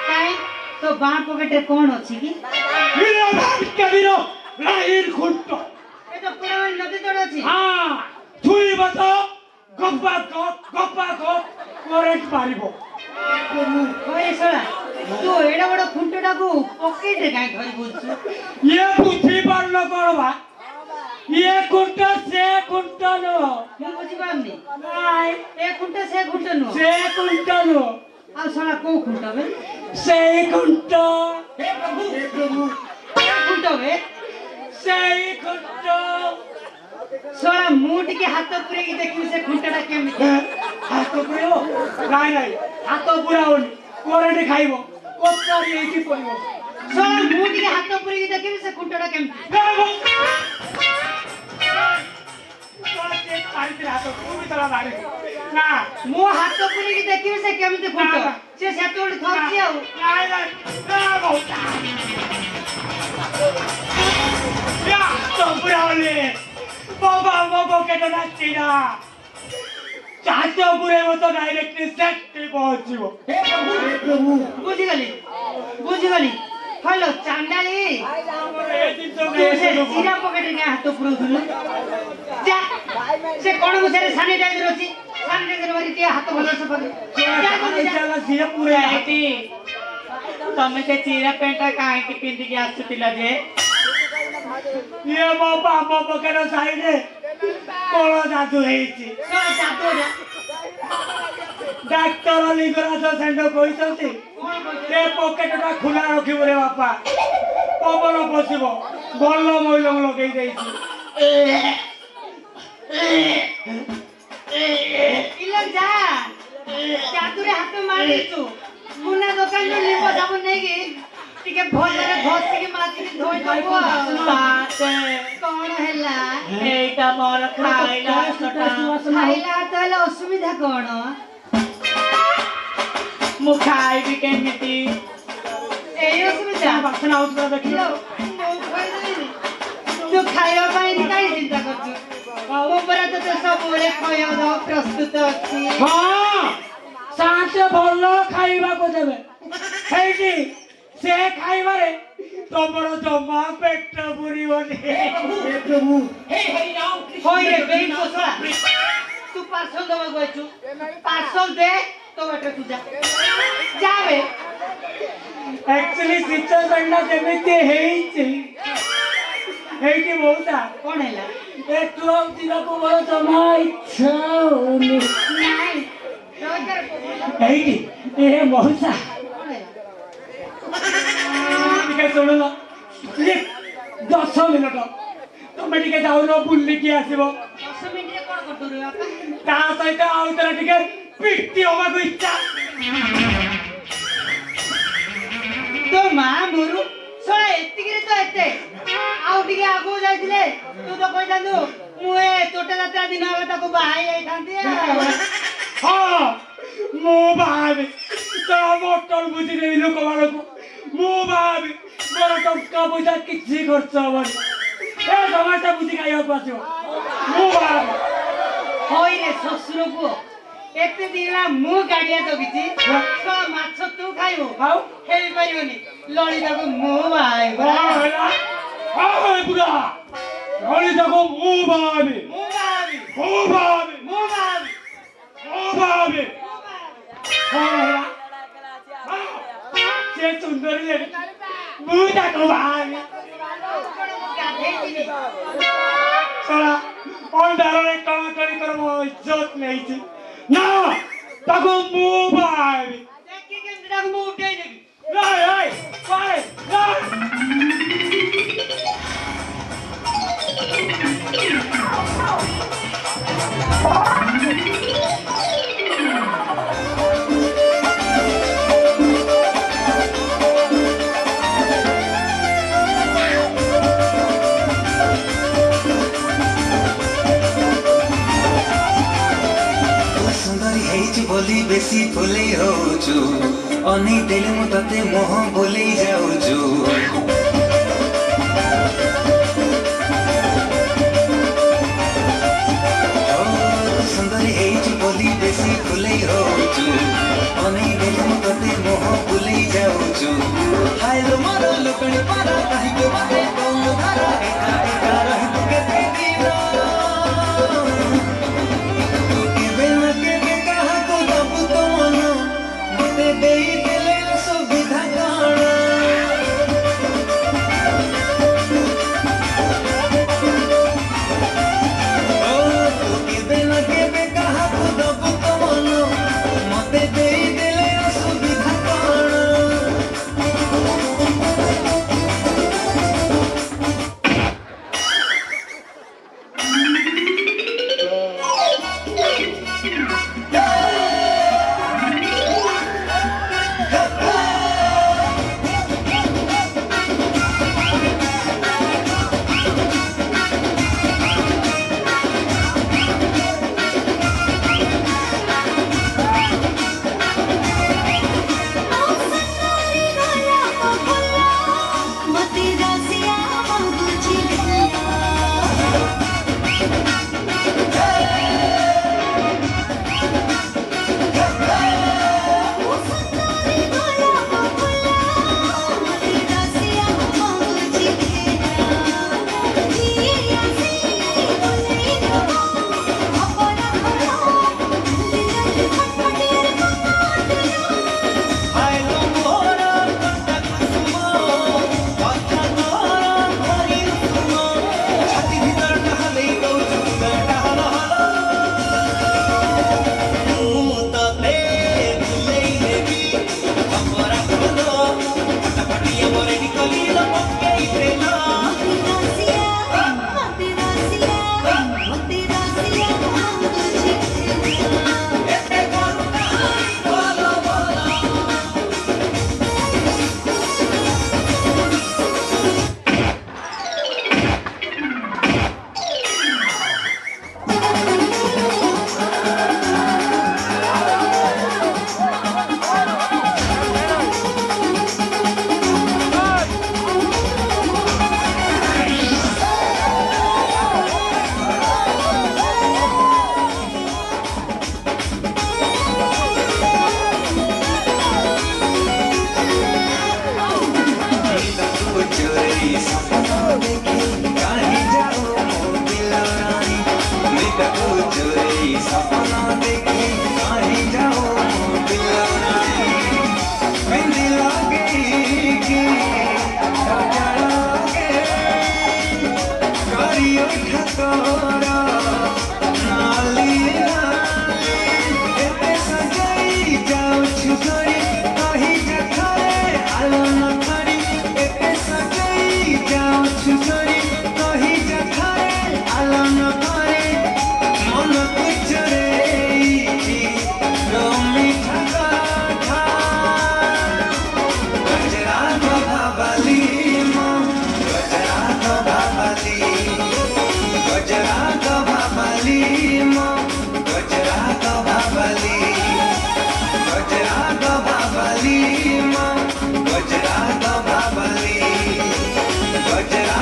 କାଇଁ ତ ବାଁ ପକେଟରେ କଣ ଅଛି କି କବିର ଲାଇନ୍ ଖୁଣ୍ଟ ଏ ତ ପୁରା ନଦୀ ତଳେ ଅଛି हाँ छुईब तो गप्पा करेंट मारिब ଓଏ ଶଳା ତୁ ଏଡା ବଡ ଖୁଣ୍ଟଟାକୁ ପକେଟରେ କାଇଁ ଧରି ବୁଝଛୁ ये बुझी पारल कौन बा ये खुंट से खुंट नो ମୁଁ ବୁଝିପାରୁନି नाई ଏ ଖୁଣ୍ଟ ସେ ଖୁଣ୍ଟ ନୁହଁ से खुंट नो ଆଉ ଶଳା କୋଉ ଖୁଣ୍ଟ ବେ से खुंट ଖୁଣ୍ଟ ବେ से खुंट ଶଳା ମୁଁ ଟିକେ ହାତ ପୁରେଇକି ଦେଖିବି ସେ ଖୁଣ୍ଟଟା କେମିତି हाथ पुरेव नाई नाई हाथ पुरावनी करेंट खाइब कोचारी एठी पड़िब ଶଳା ମୁଁ ଟିକେ ହାତ ପୁରେଇକି ଦେଖିବି ସେ ଖୁଣ୍ଟଟା କେମିତି ନା ମୁଁ ହାତ ପୁରେଇକି ଦେଖିବି ସେ କେମିତି ଖୁଣ୍ଟ ସେ ସେତେବେଳେ ଧରୁଛି ଆଉ ବୁଝିଗଲି ହ୍ୟାଲୋ ଚାଣ୍ଡାଳି ତୁ ସେ ଚିରା ପକେଟରେ କାଇଁ ହାତ ପୁରଉଥିଲୁ ଯା ସେ କଣ ମୁଠାରେ ସାନିଟାଇଜର ଅଛି ସାନିଟାଇଜର ମାରି ଟିକେ ହାତ ଭଲ ସଫା ଏଇଠି ତମେ ସେ ଚିରା ପ୍ୟାଣ୍ଟଟା କାହିଁକି ପିନ୍ଧିକି ଆସୁଥିଲ ଯେ ଇଏ ମୋ ବାମ ପକେଟ ସାଇଡରେ କଣ ଯାଦୁ ହେଇଛି ଡାକ୍ତର ଲିଙ୍ଗରାଜ ସେଣ୍ଡ କହିଛନ୍ତି ଏ ପକେଟଟା ଖୋଲା ରଖିବୁ ରେ ବାପା ପବନ ପଶିବ ଭଲ ମଇଲମ ଲଗେଇ ଦେଇଛି ଯା ଯାଦୁରେ ହାତ ମାରିଛୁ ମୁନା ଦୋକାନରୁ ଲିମ୍ବ ସାବୁନ ନେଇକି ଟିକେ ଭଲରେ ଘଷିକି ମାଜିକି ଧୋଇ ଦବୁ କଣ ହେଲା ଏଇଟା ମୋର ଖାଇଲା ଖାଇଲା ହାତ ହେଲେ ଅସୁବିଧା କଣ ମୁଁ ଖାଇବି କେମିତି ଏଇ ଅସୁବିଧା ବାସନା ହଉଥିଲା ଦେଖିଲ ମୁଁ ଖାଇଦେବିନି तू खाइबा ପାଇଁ କାଇଁ ଚିନ୍ତା କରୁଛୁ ମୋ ଉପରେ ତତେ ସବୁବେଳେ ଖାଇବା ଦେବା ପ୍ରସ୍ତୁତ ଅଛି ହଁ ସାଥେ ଭଲ ଖାଇବାକୁ ଦେବେ ହେଇକି ସେ ଖାଇବାରେ ତମର ଜମା ପେଟ ପୁରିବନି ପ୍ରଭୁ ହଇରେ ବେଇ ପୋଷା ତୁ ପାର୍ସଲ ଦେବାକୁ ଆଇଛୁ ପାର୍ସଲ ଦେ तो बेटा तू जा जावे एक्चुअली सिचुएशन जेमिति हेइछि हेइछि बहुता कोन हैला ए तू हम जीवा को बड़ जमा इच्छा होनी नहीं रोजर को हेइछि ए बहुता कोन हैला टिके सुनो ना ये 10 मिनिट तुम टिके जाउनो बुल्ली की आसीबो 10 मिनिट रे कोन करतु रे बापा ता सहित आउ तरा टिके पिट्टी होबा को इच्छा तो मां मोरु सोए एतिगिरे तो एते आउ टिके आगु जाइथिले तू तो कहि दांदु मुए तोटे जात्रा दिन आवे ताको बाहाई आई थांती हां मो भाभी तो मोटर बुझी देबी लोक मानको मो भाभी मोर टंका पैसा किछि खर्च हबनी ए समाजटा बुझी खाइबा को आसीबो मो भाभी होई रे ससुर को एते दिन मु गाडिया जगिछि तो माछ तू खाइबो आउ खेली परिबनी ललिता को मु भाई होला हाय बुढ़ा ललिता को मो भाभी मु भाभी मो भाभी मु भाभी मो भाभी होला से सुंदरी ले बुढ़ा को भाभी गाधे दिनी साला अंधारे काम करी कर मो इज्जत नहीं थी ना ताको मो भाभी देखि केमडा को मु उठै देबी लाई लाई लाई लाई सुंदरी हेइछु बोली बेसी फुले होछु अनि दिल मु तते मोह बोली जाउछु सुंदरी हेइछु बोली बेसी फुले होछु अनि दिल मु तते मोह बोली जाउछु हाय लो मारो लोकणी पारा काहि को बाटे कौन धारा एका एका रहित के दिनो को चोरी सपना देखी कहीं जाओ दिलवाने मेहंदी लगे कि लगे करियो ठकोरा नाली नाली एते सजाई जाओ छुरी कहीं जखरे आलो न खरी एते सजाई जाओ छुरी कहीं जखरे आलो न खरी मन कुचरे रोमी ठका ठा गजरा तो बाबाली गजरा तो बाबाली गजरा तो बाबाली गजरा तो बाबाली गजरा तो बाबाली गजरा तो बाबाली गजरा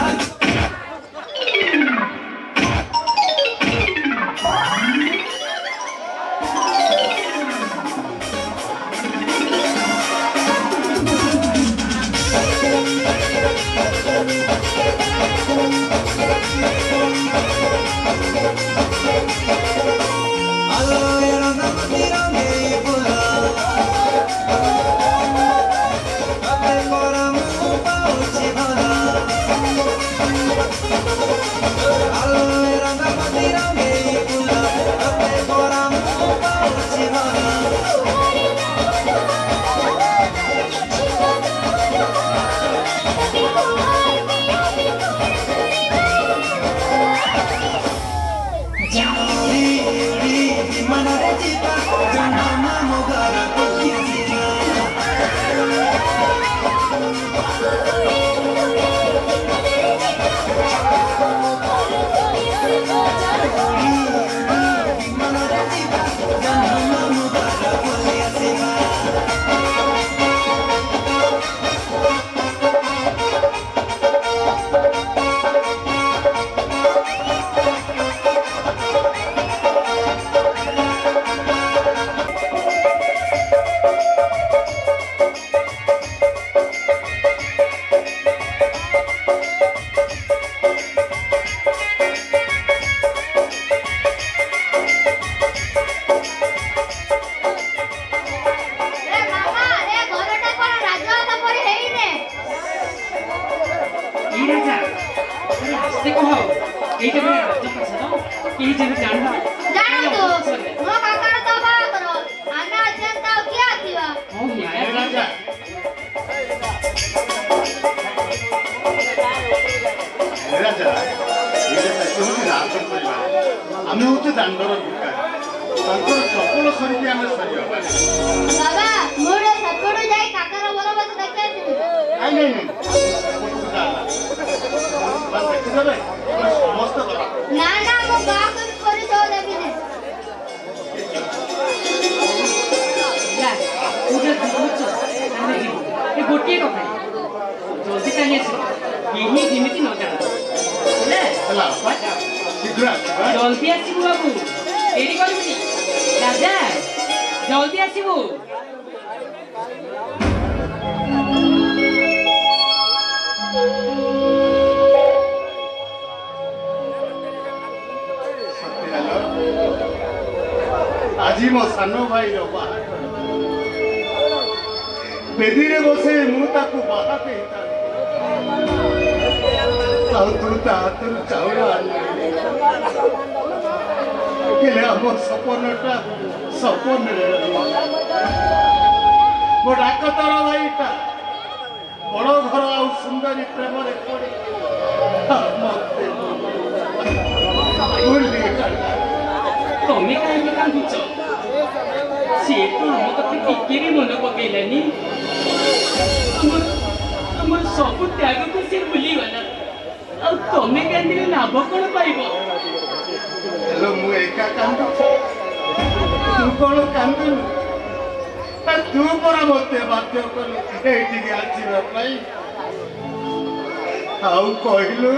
आमे होते दांडर चपल सरिकी आमे सरिया बाबा मोरे सपड़ो जाई काकर बरोबर देखते नहीं बस देखते जाबे समस्त दबा ना ना मो गाँ को करी तो देबी ने जा पूजा दिबुच आमे जीव ए गोटिए कथा जल्दी चली आसी यही जिमिति न जान ले चला शीघ्र जल्दी आसीबु बाबू देरी करबुनी राजा जल्दी आसीबु आज मो सान भाई बेदी रे बसे मु ताकू बाहा पे तू हाथर चाउल आने हम सपनटा सपन मो डाक तर भाईटा बड़ घर आ सुंदरी प्रेम पड़ी तमें कहीं कांदुच सी तो आम कथा टिके भी मन पकईलानी सब त्याग को सी भूलीगला तमें कांदिले लाभ कौन पाइब मु एका कांदु तू कौन कांदु तू परा मत बाध्य कलु एठिके आसीबा पई आउ कहलु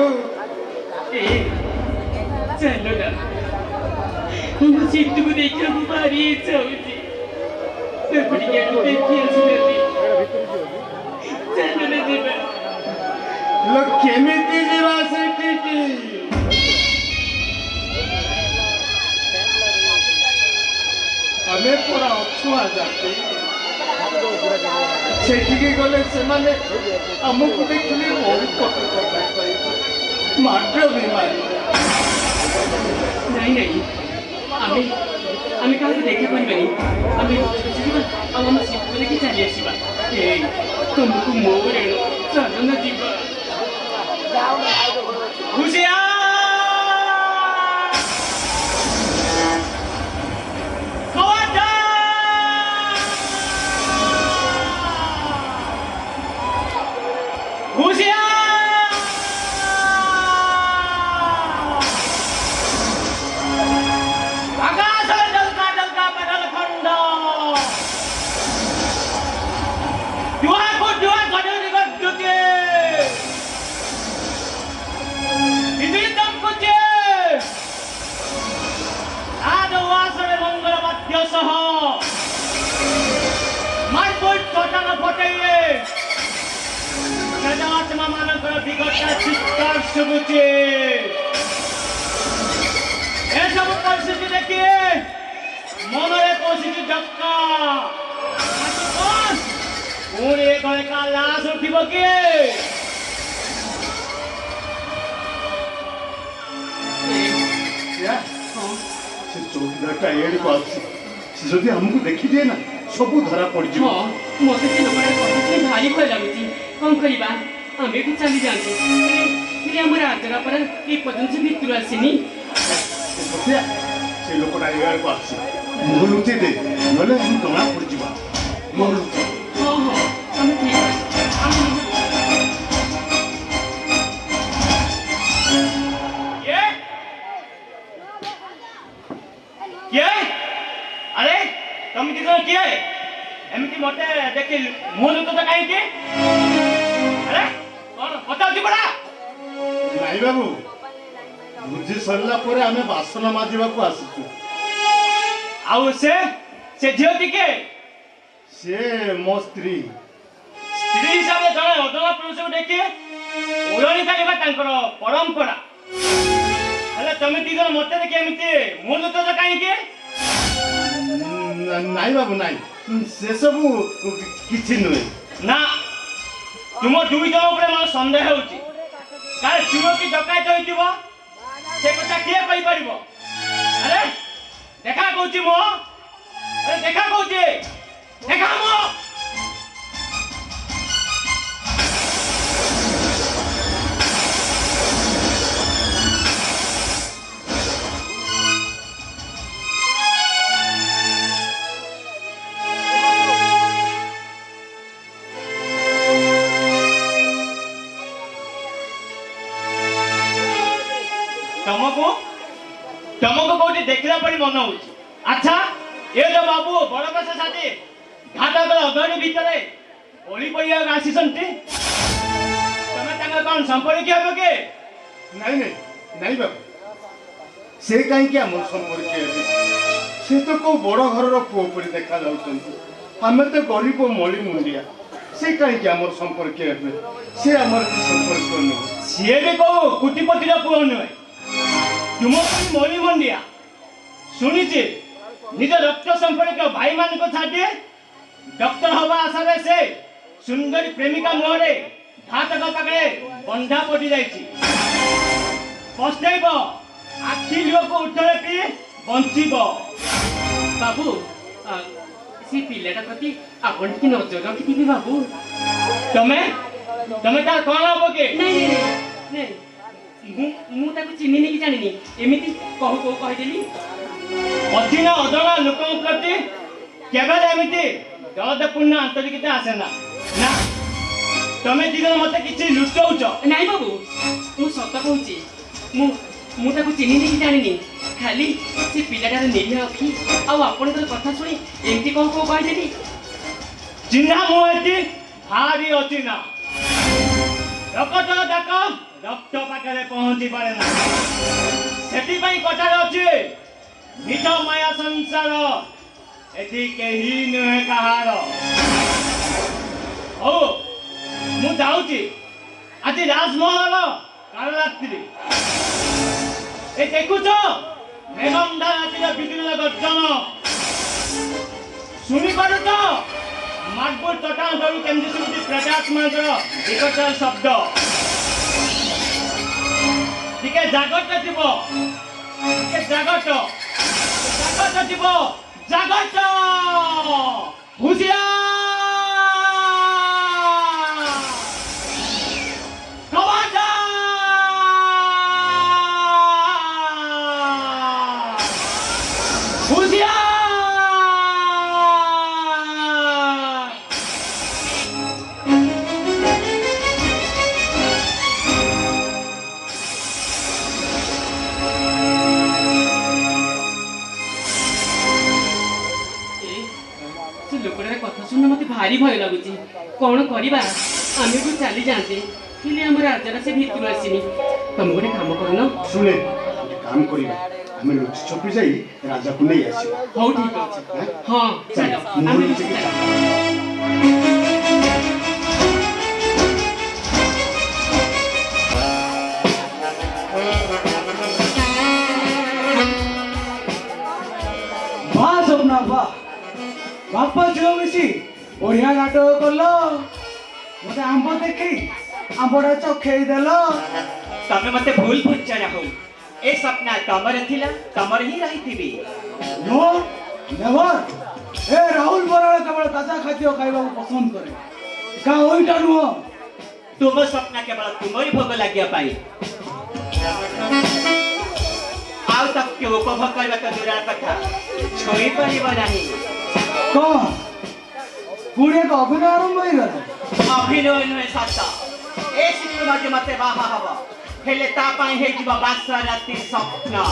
ए चलो ना मुझे तुम देखने को भारी इच्छा होती मैं बड़ी क्या देखी आसी चलो ना जीवा लोग केमिति जीवा से ठीक ଆମେ ପରା ଅଛୁଆ ଜାତି ସେଠିକି ଗଲେ ସେମାନେ ଆମକୁ ଦେଖିଲେ ବହୁତ କଥା କହିବେ ମାଡ ବି ମାରିବେ ନାଇଁ ନାଇଁ ଆମେ ଆମେ କାହାକୁ ଦେଖିପାରିବାନି ଆମେ ଯିବା ଆଉ ଆମ ଶିବକୁ ଦେଖି ଚାଲି ଆସିବା ଏଇ ତୁମକୁ ମୋ ରେଣୁ ଚାଲନ ଯିବା ଘୁଷିଆ ঘুষিয়া আকাশে ডলকা ডলকা পেটল খণ্ড জুয়া ঘটনি ঘটছে বিবিধম করছে আজ ওয়াসরে মঙ্গল বাদ্য সহ মারপুর চটান ফটাইয়ে প্রেতাত্মা মানଙ୍କର ବିଗତ ଚିତ୍କାର ଶୁଭୁଛି ଏସବୁ ପରିସ୍ଥିତି ଦେଖି ମନରେ ପଶିଛି ଡକା ପୁଣି ଏ ଘରେ କା ଲାଶ ଉଠିବ କି ସେ ଚୌକିଦାରଟା ଏଆଡ଼କୁ ଆସୁଛି ସେ ଯଦି ଆମକୁ ଦେଖିଦିଏ ନା ସବୁ ଧରା ପଡ଼ିଯିବ ହଁ ମୋତେ ସେ ଲୋକଟା କହିଛି ଭାରି ଭୟ ଲାଗୁଛି କ'ଣ କରିବା ଆମେ ବି ଚାଲି ଯାଆନ୍ତୁ ହେଲେ ଆମ ରାଜରା ପରା ଏ ପର୍ଯ୍ୟନ୍ତ ଭିତରୁ ଆସିନି ସତ୍ୟା ସେ ଲୋକଟା ଏଆଡ଼କୁ ଆସୁଛି ମୁହଁ ଲୁଚେଇ ଦେ ନହେଲେ ଆମେ ଜଣା ପଡ଼ିଯିବା ମୁହଁ ଲୁଚେଇ ହଁ ହଁ ଆମେ ଠିକ୍ ଅଛି କିଏ ଆରେ ତମେ ଦି ଜଣ କିଏ ଏମିତି ମତେ ଦେଖି ମୁହଁ ଲୁଚୁଛ କାହିଁକି ଆରେ କଣ ପଚାରୁଛି ପରା ନାଇଁ ବାବୁ ବୁଝି ସରିଲା ପରେ ଆମେ ବାସନ ମାଜିବାକୁ ଆସିଛୁ ଆଉ ସେ ଝିଅଟି କିଏ ସେ ମୋ ସ୍ତ୍ରୀ ସ୍ତ୍ରୀ ହିସାବରେ ଜଣେ ଅଜଣା ପୁରୁଷକୁ ଦେଖି ଓଳଣି କରିବା ତାଙ୍କର ପରମ୍ପରା ହେଲେ ତମେ ଦି ଜଣ ମତେ ଦେଖି ଏମିତି ମୁହଁ ଲୁଚୁଛ କାହିଁକି ନାଇଁ ବାବୁ ନାଇଁ ସେସବୁ କିଛି ନୁହେଁ ନା ତୁମ ଦୁଇ ଜଣ ଉପରେ ମୋର ସନ୍ଦେହ ହେଉଛି କାଳେ ଚୁର କି ଡକାୟତ ହୋଇଥିବ ସେ କଥା କିଏ କହିପାରିବ ଆରେ ଦେଖା କହୁଛି ମୁଁ ଆରେ ଦେଖା କହୁଛି ଦେଖା ମୁଁ ତମକୁ କୋଉଠି ଦେଖିଲା ପରି ମନ ହଉଛି ଆଚ୍ଛା ଏ ଯୋଉ ବାବୁ ବଡ ବେଶ ସାଜି ଘାଟକର ଅଧରି ଭିତରେ ଓଳି ପଡ଼ିବାକୁ ଆସିଛନ୍ତି ତମେ ତାଙ୍କ କଣ ସମ୍ପର୍କୀୟ ହେବ କି ନାଇଁ ନାଇଁ ନାଇଁ ବାବୁ ସେ କାହିଁକି ଆମର ସମ୍ପର୍କୀୟ ହେବେ ସେ ତ କୋଉ ବଡ଼ ଘରର ପୁଅ ପରି ଦେଖାଯାଉଛନ୍ତି ଆମେ ତ ଗରିବ ମଳି ମୁଣ୍ଡିଆ ସେ କାହିଁକି ଆମର ସମ୍ପର୍କୀୟ ହେବେ ସେ ଆମର ସମ୍ପର୍କୀୟ ନୁହେଁ ସିଏ ବି କୋଉ କୋଟିପତିର ପୁଅ ନୁହେଁ ତୁମ ପରି ମଳି ମୁଣ୍ଡିଆ ଶୁଣିଛି ନିଜ ରକ୍ତ ସମ୍ପର୍କୀୟ ଭାଇମାନଙ୍କୁ ଛାଡ଼ି ଡକ୍ଟର ହବା ଆଶାରେ ସେ ସୁନ୍ଦରୀ ପ୍ରେମିକା ମୁହଁରେ ଘାତକ ପାଖରେ ବନ୍ଧା ପଡ଼ି ଯାଇଛି ପସ୍ତେଇବ ଆଖି ଲୁହକୁ ଉଠରେ ପିଇ ବଞ୍ଚିବ ବାବୁ ସେ ପିଲାଟା ପ୍ରତି ଆପଣ ଟିକେ ନଜର ରଖିଥିବେ ବାବୁ ତମେ ତାର କଣ ହବ କି ନାଇଁ ନାଇଁ ମୁଁ ତାକୁ ଚିହ୍ନିନି କି ଜାଣିନି ଏମିତି କହୁ କହୁ କହିଦେଲି ଅଚିହ୍ନା ଅଜଣା ଲୋକଙ୍କ ପ୍ରତି କେବେ ଏମିତି ଦରଦପୂର୍ଣ୍ଣ ଆନ୍ତରିକତା ଆସେ ନା ନା ତମେ ଦି ଜଣ ମତେ କିଛି ଲୁଚଉଛ ନାଇଁ ବାବୁ ମୁଁ ସତ କହୁଛି ମୁଁ ତାକୁ ଚିହ୍ନିନି କି ଜାଣିନି ଖାଲି ସେ ପିଲାଟାର ନିରୀହ ଅଖି ଆଉ ଆପଣଙ୍କର କଥା ଶୁଣି ଏମିତି କହୁ କହୁ କହିଦେଲି ଚିହ୍ନା ମୁଁ ଏଠି ଭାରି ଅଚିହ୍ନା ରକଟ ଡାକ ରକ୍ତ ପାଖରେ ପହଞ୍ଚି ପାରେ ନା ସେଥିପାଇଁ କଥାରେ ଅଛି ନିଜ ମାୟା ସଂସାର ଏଠି କେହି ନୁହେଁ କାହାର ହଉ ମୁଁ ଯାଉଛି ଆଜି ରାଜମହଲ କାଳ ରାତ୍ରି ଏ ଦେଖୁଛ ମେଘନ୍ଧା ରାତିର ବିଜୁଳିର ଗର୍ଜନ শুনি পারুছ মার্বল চটাণ তলু কেମିତି ଶୁଭୁଛି ପ୍ରକାଶମାନଙ୍କର ବିକଟ ଶବ୍ଦ ଟିକେ ଜାଗଟ ଥିବ ଟିକେ ଜାଗଟ ଥିବ ଜାଗଟ ହୁସିଆ भारी भय लगुच कौन करवा आम भी चली जाते हेले आम राजा से भितर आसनी तुम गोटे काम कर शुणे काम करिबा हमें लुचि छपी जाई राजा को नहीं आसीबा हौ ठीक अछि हां चलो आम वाह स्वप्ना वाह बापा झियो मिसी बढ़िया नाटक कल मत आंब देखी आंबटा चखेई देल तमे मते भूल बुझारा हो ए सपना तमर थिला तमर ही रही नो नेवर ए राहुल बराड़ केवल ताजा खाद्य खाइबा पसंद करे का ओइटा नुह तुम सपना केवल तुमरी भोग लागिया पाई आउ तक के उपभोग करबा तो दूर कथा छोई परिबा नहीं कौन पुणे का अभिनय आरंभ हो गला अभिनय नुहे सत ए चित्र मध्य मते बाहा हबो हेले ता पाई हे जीवा बासा राती स्वप्न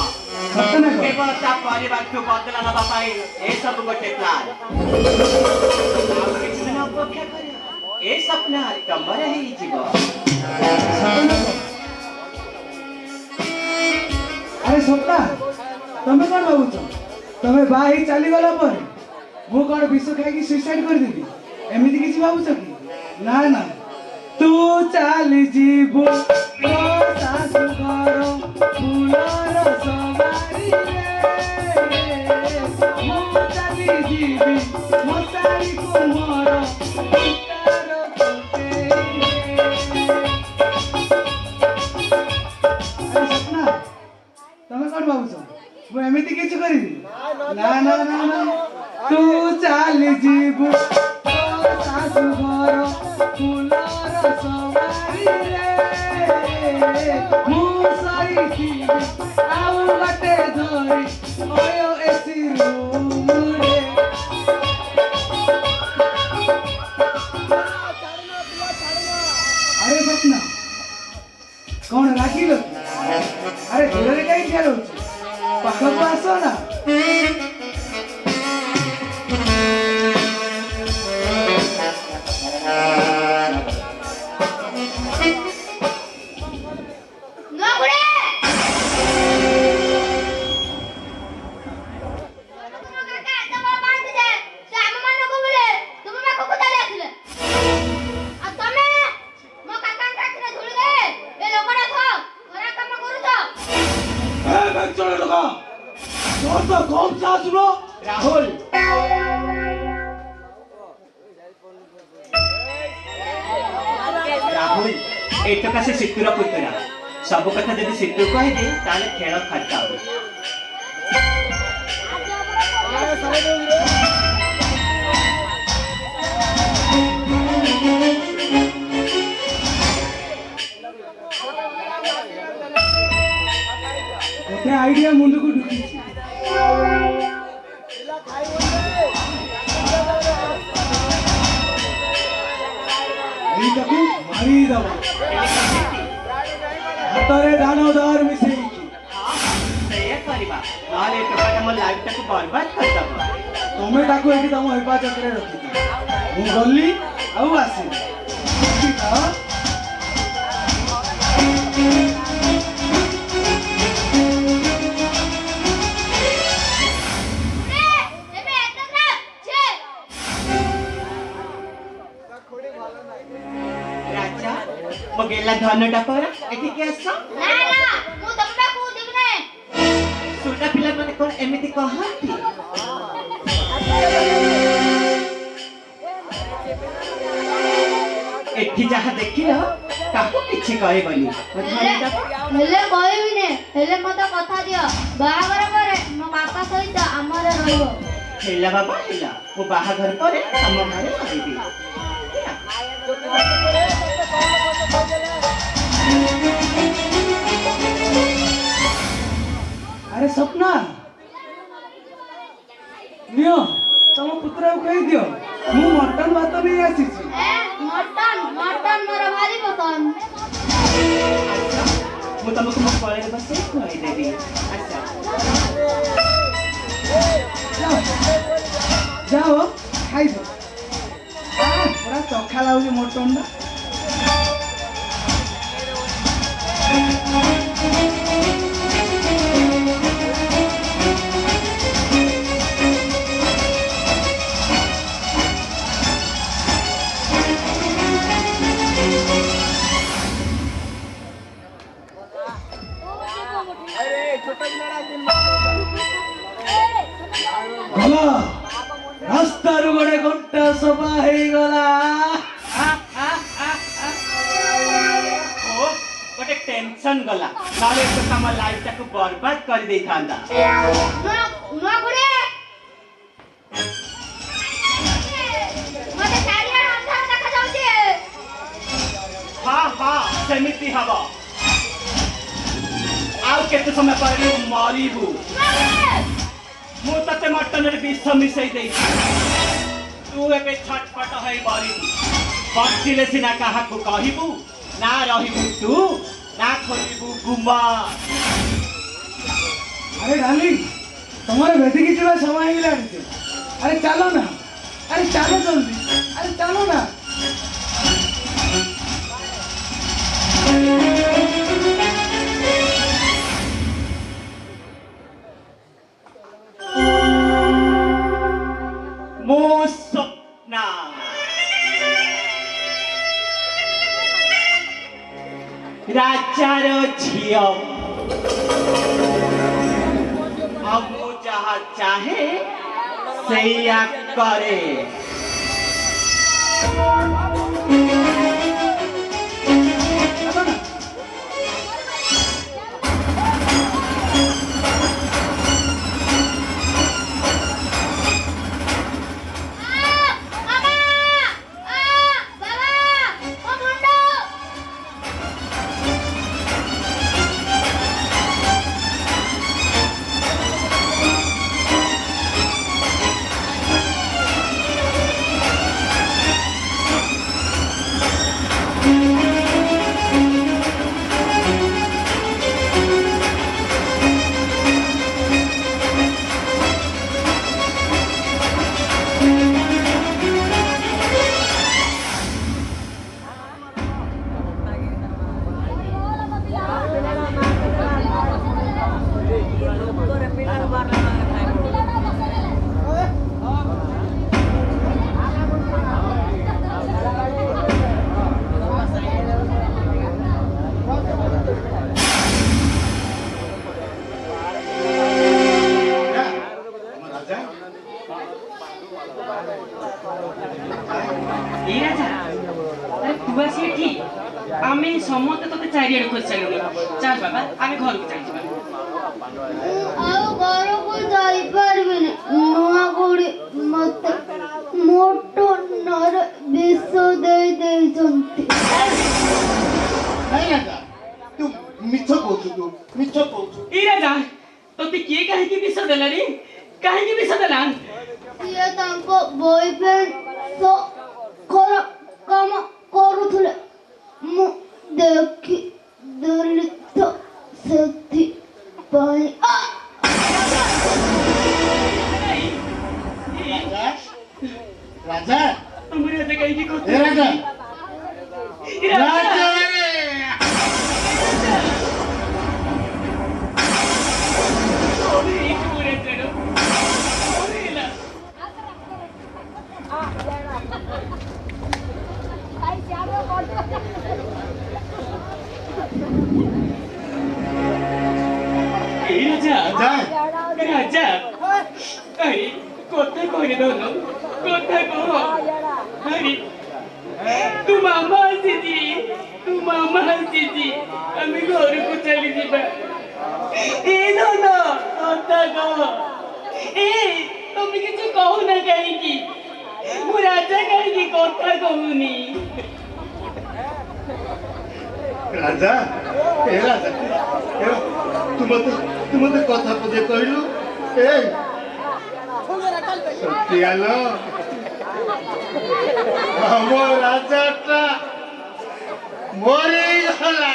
सत्य ने केवल ता परिवार को बदला नबा पाई ए सब गोटे प्लान कृष्ण अपेक्षा करे ए सपना कमर हे जीवा अरे स्वप्ना तमे कौन भावुच तमे बाही चली गला पर मु कौन विष खाई सुइसाइड कर देबी एमिति किछि भाबुछ कि ना ना तू चली जीबो तो सासु घर फुलर सवारी रे मु चली जीबी मसाई को मोर उतार कोते अरे सपना तमे कौन भाबुछ मु एमिति किछि करबी ना ना ना ना तू चल जीबू तो सासु घर फुलर सवारी रे मु सही आउ गटे धरी ओयो एसी रूम रे अरे सपना कौन राखी लो अरे दूर कहीं क्या रोच पाखक आसो ना राहुल राहुल एटका से सितुर पुतरा सब कथा जदि सितु कहि दे ताले खेल खाता हो गोटे आइडिया मुंड को ढुकी एइटाकू मारी दबा हातरे दानोदार मिसेई सही करबा नाले टका हम लाइफ तक बर्बाद कर दबा तमे ताकू एठी तम हिफाजत रे रखी मु गल्ली आउ आसी ठीक है राजा मगेला धन डपर एठी के आसो ना ना मु तमना को देबी नै छोटा पिला माने कोन एमिति कहंती ଏଠି ଯାହା ଦେଖିଲ ତାକୁ କିଛି କହିବନି ହେଲେ କହିବିନି। ହେଲେ ମତେ କଥା ଦିଅ, ବାହାଘର ପରେ ମୋ କାକା ସହିତ ଆମର ରହିବ। ହେଲା ବାବା ହେଲା, ମୁଁ ବାହାଘର ପରେ ଆମ ଘରେ ରହିବି। ଆରେ ସ୍ୱପ୍ନା, ନିଅ ତମ ପୁତୁରାକୁ କହିଦିଅ ମୁଁ ମଟନ ଭାତ ନେଇ ଆସିଛି। ମଟନ ମୋର ଭାରି ପସନ୍ଦ। ମୁଁ ତମକୁ ମୋ କୋଳରେ ବସେଇ ଖୁଆଇଦେବି। ଆଚ୍ଛା ଯାଅ ଖାଇବ। ପୁରା ଚଖା ଲାଗୁଛି ମଟନଟା। ଗଲା ରାସ୍ତାରୁ ଗୋଟେ ଘଣ୍ଟା ସଫା ହେଇଗଲା। ଗୋଟେ ଟେନସନ ଗଲା, ନହେଲେ ତ ତମ ଲାଇଫଟାକୁ ବର୍ବାଦ କରିଦେଇଥାନ୍ତା। ନୂଆ ଗୁଡେ ମତେ ଚାରିଆଡେ ଅନ୍ଧାର ଦେଖାଯାଉଛି। ହଁ ସେମିତି ହବ। ଆଉ କେତେ ସମୟ ପରେ ମରିବୁ। ମୁଁ ତତେ ମଟନରେ ବିଷ ମିଶେଇ ଦେଇଛି, ତୁ ଏବେ ଛଟପଟ ହେଇ ମରିବୁ। ବଞ୍ଚିଲେ ସିନା କାହାକୁ କହିବୁ, ନା ରହିବୁ ତୁ, ନା ଖୋଲିବୁ ଗୁମା। ଆରେ ଡାର୍ଲିଂ, ତମର ବେଦିକି ଯିବା ସମୟ ହେଇଗଲାଣି ଯେ। ଆରେ ଚାଲ ନା, ଆରେ ଚାଲ ଜଲ୍ଦି, ଆରେ ଚାଲ ନା। ମୁଁ ସ୍ୱପ୍ନା, ରାଜାର ଝିଅ। ଆଉ ମୁଁ ଯାହା ଚାହେଁ ସେଇଆ କରେ। आमे समस्त तोते चारियाडे खोज साइलुनी। चल बाबा आमे घर को जाइछिबा। ଆଉ ଘରକୁ ଯାଇପାରିବିନି। ନୂଆ ଗୁଡି ମତେ ମଟନରେ ବିଷ ଦେଇ ଦେଇଛନ୍ତି। ନାଇଁ ରାଜା, ତୁ ମିଛ କହୁଛୁ। ई राजा तोते किए काहे की विष देलानी? काहे की विष देला? ସିଏ ତାଙ୍କ ବୟଫ୍ରେଣ୍ଡ ସହ ଖରାପ କାମ କରୁଥିଲେ। ମୁଁ ଦେଖି ଦେଲି ତ ସେଥିପାଇଁ। ରାଜା तुम राजा काहे की ଏ कहते? ରାଜା राजा अरे एक पूरे चलो अरे ला ए राजा राजा अरे कोते कोई दो कोते को अरे ତୁ ମାମା ଆସିଛି ଆମେ ଘରକୁ ଚାଲିଯିବା। ଏ ଧନ କଥା କହ। ତମେ କିଛି କହୁନା କାହିଁକି? ମୁଁ ରାଜା କାହିଁକି କଥା କହୁନି? ରାଜା ଏ ରାଜା ତୁ ମତେ କଥା ପଦେ କହିଲୁ। ଏ ସତ୍ୟାଲ ଆମ ରାଜାଟା ମରିଗଲା।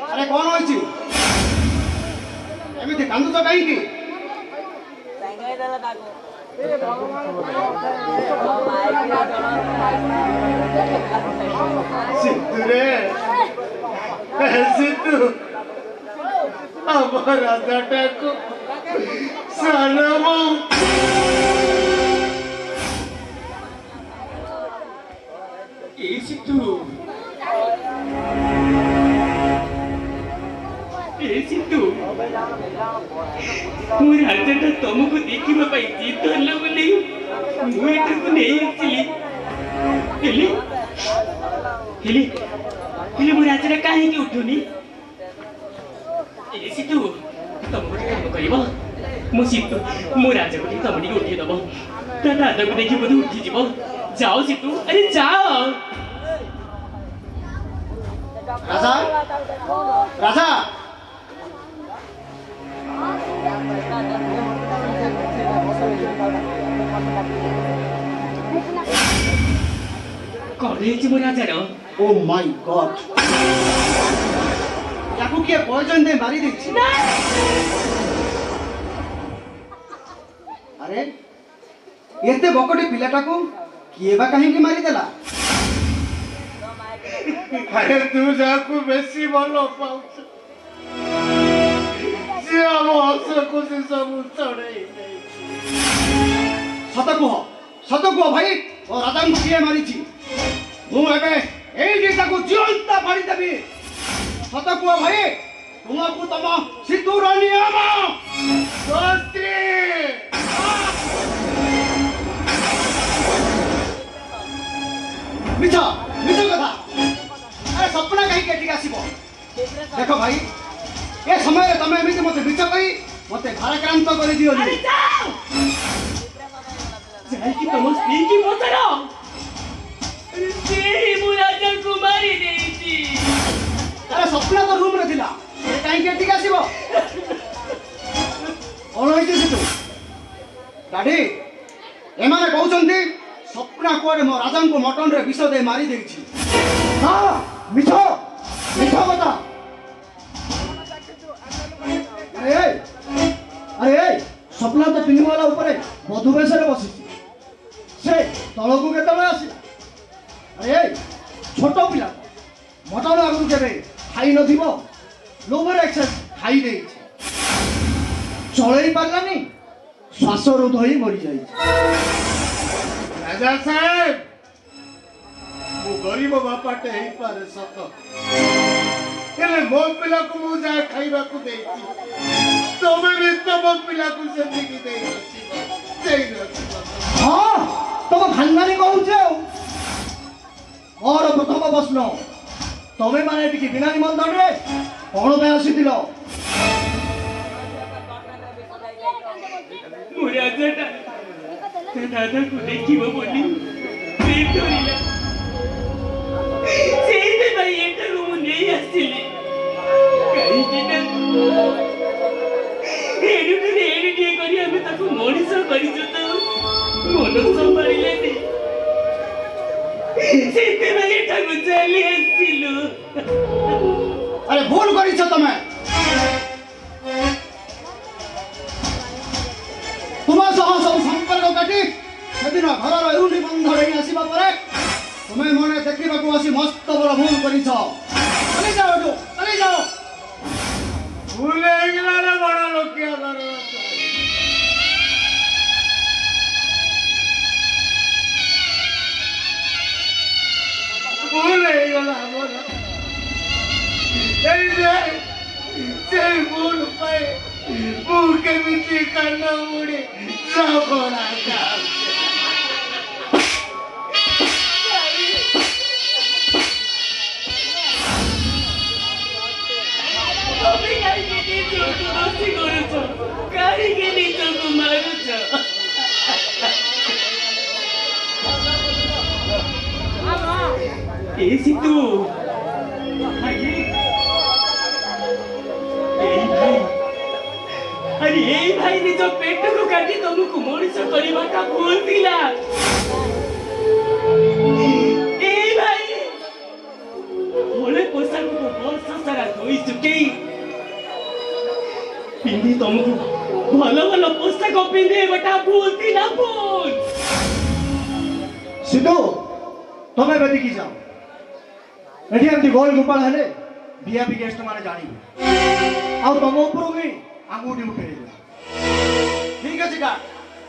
अरे कौन होइछि एमिति कांदुच काहींकि सिद्धू रे सिद्धू अब राजाटा को सानमो ए सिद्धू ମୁଁ ରାଜାଟା ତମକୁ ଦେଖିବା ପାଇଁ ଜିଦ୍ ଧରିଲା ବୋଲି ମୁଁ ଏଠାକୁ ନେଇ ଆସିଲି। ହେଲେ ମୋ ରାଜାଟା କାହିଁକି ଉଠୁନି? ଏ ସିତୁ ତମ ଗୋଟେ କାମ କରିବ। ମୋ ରାଜାକୁ ଟିକେ ତମ ଟିକେ ଉଠେଇଦବ। ତା ଦାଦାକୁ ଦେଖି ବୋଧେ ଉଠିଯିବ। ଯାଅ ସିତୁ, ଆରେ ଯାଅ। राजा राजा कौन है मो राजार? ओ माय गॉड याकू किए पॉइजन दे मारी देछि। अरे एते बकटे पिलाटाको किए बा काहे की मारी देला? अरे तू जाकू बेसी भलो पाउछ जे हम हस खुशी सब चढ़े। सत कुह भाई ओ राजा को किए मारी छी? मु एबे एई जेटाको जीवंत मारी देबी। सत कुह भाई तुमको तम सिद्धूर नियम दोस्ती मिछ कथा। अरे सपना कहीं केटिक आसीबो? देखो भाई ए समय तमे एमिति मते मिछ कही मते भाराक्रांत कर दियो। अरे जाओ जाई कि तुम स्त्री की मोतरा से मो राजा को मारी देती। अरे सपना तो रूम रे थिला ए कहीं केटिक आसीबो? कोन होइते से तू दादी एमाने कहउचंती सपना कोरे मो राजा को मटन रे विष दे मारी देछि। हां मिछ बता। अरे सपना तो पिंगवाला ऊपर मधुबेश बसी से तलकू के आसला। अरे छोट पिला मटन आगु के खाई न लोभर एक्सेस खाई दे चल पारानी श्वास रुध ही मरी जाए। राजा साहेब मु गरीब बापाटे ही पारे सत हेले मो पिला को मु जा खाइबा को देती तमे भी तम पिला को सेतिकी देई हां तम खानदानी कहूचे मोर प्रथम प्रश्न तमे माने टिकी बिना निमंत्रण रे कोन पे आसीतिलो? ରାଜାଟା ତା ଦାଦାକୁ ଦେଖିବ ବୋଲି ପ୍ରେମ ଧରିଲା। ସେଇଥିପାଇଁ ଏଠାକୁ ମୁଁ ନେଇ ଆସିଲି। କାହିଁକି ନା ଏଡ଼ିଟିଏ କରି ଆମେ ତାକୁ ମଣିଷ କରିଛୁ ତ ମନ ସମ୍ଭାଳିଲେନି। ସେଇଥିପାଇଁ ଏଠାକୁ ଚାଲି ଆସିଲୁ। আরে ভুল করিছ তুমি। তোমার সহ সব সম্পর্ক কাটি সেদিন ঘরর এউনি বন্ধ হয়ে আসিবা পরে তুমি মনে দেখিবাকু আসি মস্ত বড় ভুল করিছ। চলে যাও এটু, চলে যাও। ভুল হয়ে গেল রে বড় লোকিয়া ঘর। ভুল হয়ে গেল আমার। সেই ভুল পাই বুকে মিটি কান্না মুড়ে যাবনা কাজ। তুমি কাহিকে নিজକୁ ଦୋଷୀ କରୁଛ? କାହିଁକି ନିଜକୁ ମାରୁଛ? ଏ ସିତୁ ଆରେ ଏଇ ଭାଇ ନିଜ ପେଟକୁ କାଟି ତମକୁ ମଣିଷ କରିବାଟା ଭୁଲ ଥିଲା। ଏଇ ଭାଇ ହଳେ ପୋଷାକକୁ ବର୍ଷ ସାରା ଧୋଇ ଶୁଖେଇ ପିନ୍ଧି ତମକୁ ଭଲ ଭଲ ପୋଷାକ ପିନ୍ଧେଇବାଟା ଭୁଲ ଥିଲା, ଭୁଲ। সিধু তুমি বেদিকি যাও। এটি এমতি গোল গোপাল হেলে বিয়াপি গেস্ট মানে জানিবে ଆଉ ତମ ଉପରକୁ ବି ଆଙ୍ଗୁଠି ଉଠେଇବେ। ଠିକ ଅଛି କା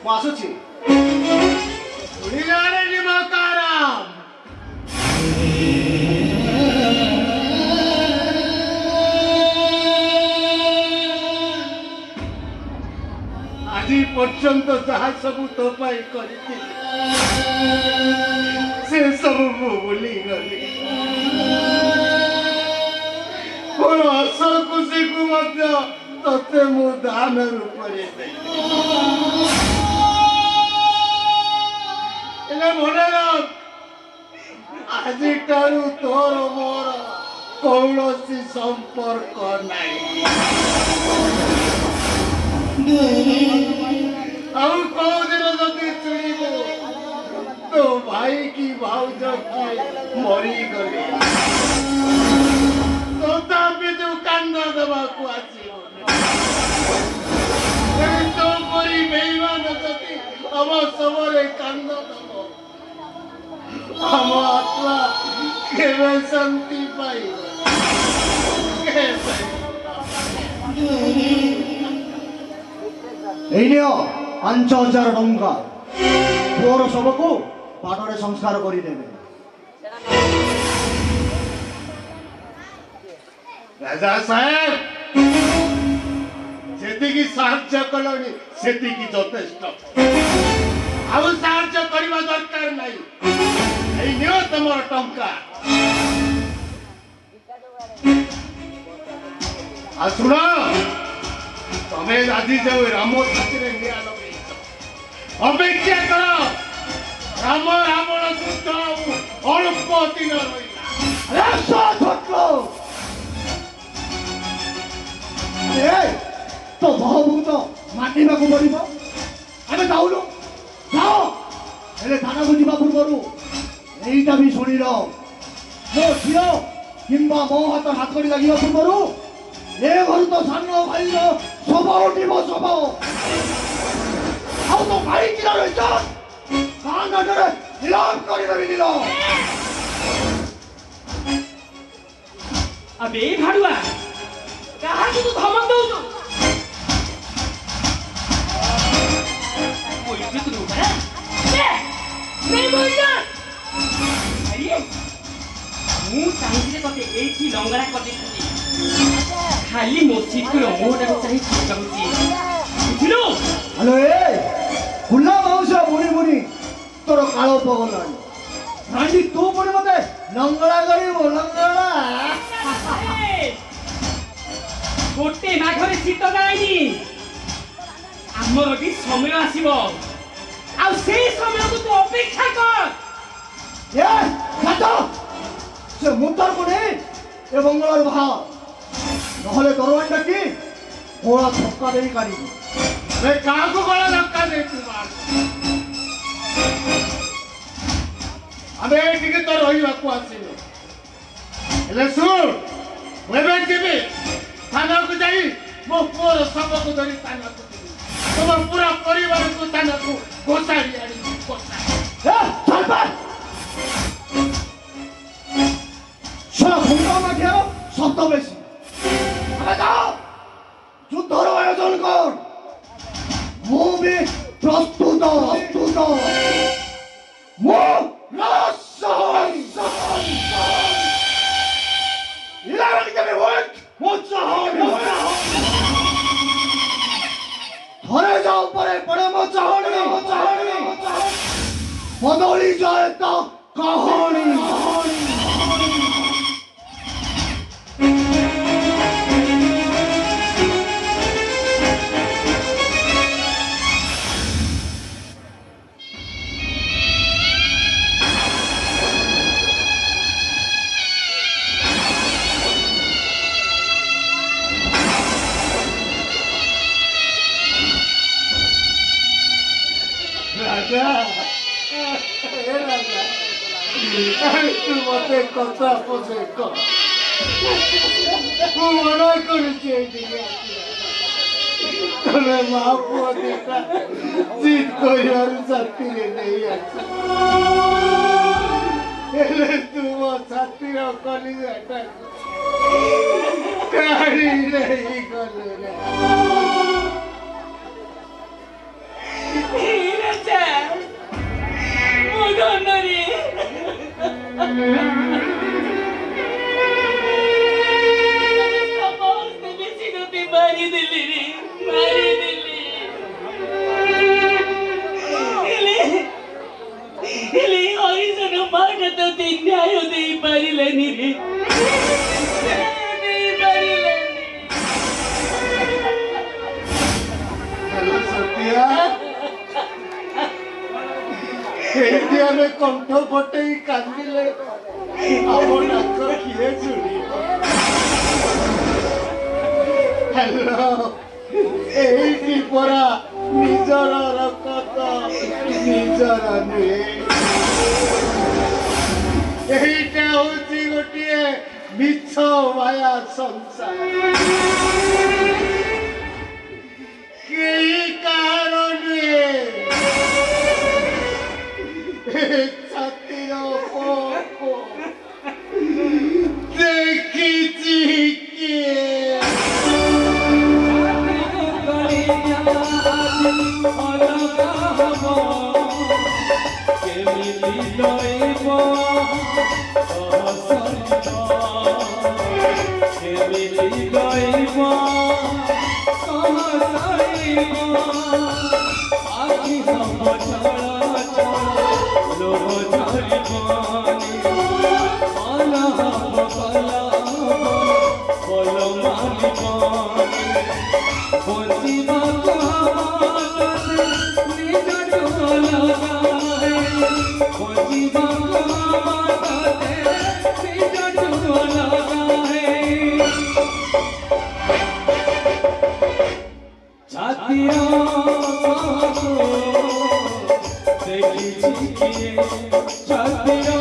ମୁଁ ଆସୁଛି। ଉଡ଼ିଲାରେ ଯିବ କାରାମ। ଆଜି ପର୍ଯ୍ୟନ୍ତ ଯାହା ସବୁ ତୋ ପାଇଁ କରିଥିଲି ସେ ସବୁ ମୁଁ ଭୁଲିଗଲି। ମୋର ଅସଲ ଖୁସିକୁ ମଧ୍ୟ ତତେ ମୁଁ ଦାନ ରୂପରେ ଦେଲି। ହେଲେ ମନେ ରଖ ଆଜିଠାରୁ ତୋର ମୋର କୌଣସି ସମ୍ପର୍କ ନାହିଁ। ଆଉ କୋଉଦିନ ଯଦି ଶୁଣିବୁ ତୋ ଭାଇ କି ଭାଉଜ କିଏ ମରିଗଲେ ତଥାପି ତୁ କାନ୍ଦ ଦେବାକୁ ଆସିବୁ। ତୋ ପରି ବେଇମାନ ଯଦି ଆମ ସମୟରେ କାନ୍ଦ ଦେବ ଆମ ଆତ୍ମା କେବେ ଶାନ୍ତି ପାଇବ? এই নিও ৫,০০০ টঙ্কা পুଅର ଶବକୁ ବାଟରେ ସଂସ୍କାର କରିଦେବେ। ରାଜା ସାହେବ ଯେତିକି ସାହାଯ୍ୟ କଲଣି ସେତିକି ଯଥେଷ୍ଟ। ଆଉ ସାହାଯ୍ୟ କରିବା ଦରକାର ନାହିଁ। ଏଇ ନିଅ ତମର ଟଙ୍କା। ଆଉ ଶୁଣ ତମେ ଆଜି ଯୋଉ ରାମ ଛାତିରେ ନିଆଁ ଲଗେଇଛ ଅପେକ୍ଷା କର। ରାମ ରାବଣ ଯୁଦ୍ଧ ଆଉ ଅଳ୍ପ ଦିନ ରହିଲା। তো মহাভূত মানিବାକୁ ପଡ଼ିବ। ଆମେ ଯାଉନୁ ଯାଅ। ହେଲେ ଥାନାକୁ ଯିବା ପୂର୍ବରୁ ଏଇଟା ବି ଶୁଣିଲ ମୋ ଝିଅ କିମ୍ବା ମୋ ହାତ ହାତକଡ଼ି ଲାଗିବା ପୂର୍ବରୁ ଏ ଘରୁ ତ ସାନ ଭାଇର ଶବ ଉଠିବ ଶବ। ଆଉ ତ ଭାଇ କିରା ରହିଛ ଗାଁ ଦାଣ୍ଡରେ ନିଲାମ କରିଦେବି ନିଲ। ଆବେ ଭାଡୁଆ କାହାକୁ ତୁ ଧମକ ଦଉଛୁ? ମୁଁ ଚାହିଁଥିଲେ ତତେ ଏଇଠି ଲଙ୍ଗଳା କରିଦେଇଥାନ୍ତି। ଖାଲି ମୋ ସିଟୁର ମୁହଁଟାକୁ ଚାହିଁ କହୁଛି ବୁଝିଲୁ? ହ୍ୟାଲୋ ଏ ଫୁଲା ମାଉସ ବୁଣି ବୁଣି ତୋର କାଳ ପଗଲାଣି। ରାଣ୍ଡି ତୁ ପୁଣି ମତେ ଲଙ୍ଗଳା କରିବୁ ଲଙ୍ଗଳା। ଗୋଟେ ମାଘରେ ଶୀତ ଯାଏନି। ଆମର ବି ସମୟ ଆସିବ ଆଉ ସେଇ ସମୟକୁ ତୁ ଅପେକ୍ଷା କର। ଏ ସାତ ସେ ମୁତାରକୁ ନେଇ ଏ ବଙ୍ଗଳାରୁ ବାହାର ନହେଲେ ଦରବାନ ଡାକି ଗୋଳା ଧକ୍କା ଦେଇ କାଢିବୁ। ଏ କାହାକୁ ଗଳା ଧକ୍କା ଦେଇଛୁ ମାର? ଆମେ ଏଠିକି ତ ରହିବାକୁ ଆସିଲୁ। ହେଲେ ଶୁଣ, ମୁଁ ଏବେ ଯିବି ଥାନାକୁ ଯାଇ ମୋ ପୁଅର ଶବକୁ ଧରି ଥାନାକୁ ଯିବି। ତମ ପୁରା ପରିବାରକୁ ଥାନାକୁ ଘୋଷାଡ଼ି ଆଣିବି। শব্দ বেশি যুদ্ধর আয়োজন কর। মুভি প্রস্তুত প্রস্তুত ধরে যাও পরে পরে মচাহনি বদলি যায় তা কাহানি। তু মতে কথা পথে কর। ମୁଁ ମନା କରୁଛି ଏଇଠିକି ତମେ ମା ପୁଅ ଦିଟା ଜିଦ୍ କରିବାରୁ ସାଥିରେ ନେଇ ଆସ। ହେଲେ ତୁ ମୋ ସାଥିର କଲିଜାଟାକୁ କାଢି ନେଇ ଗଲୁ ନା। ଏଇଠି ଆମେ କଣ୍ଠ ଫଟେଇ କାନ୍ଦିଲେ ଆମ ନାକ କିଏ ଶୁଣିବ? ହ୍ୟାଲୋ, ଏଇଠି ପରା ନିଜର ରକତ ନିଜର ନୁହେଁ। এইটা হচ্ছে গোটিয়ে মিথ্য মায়া সংসার। কেই কারণে ছাত্রীর পক্ষ দেখিছি কে ছাত্রীরা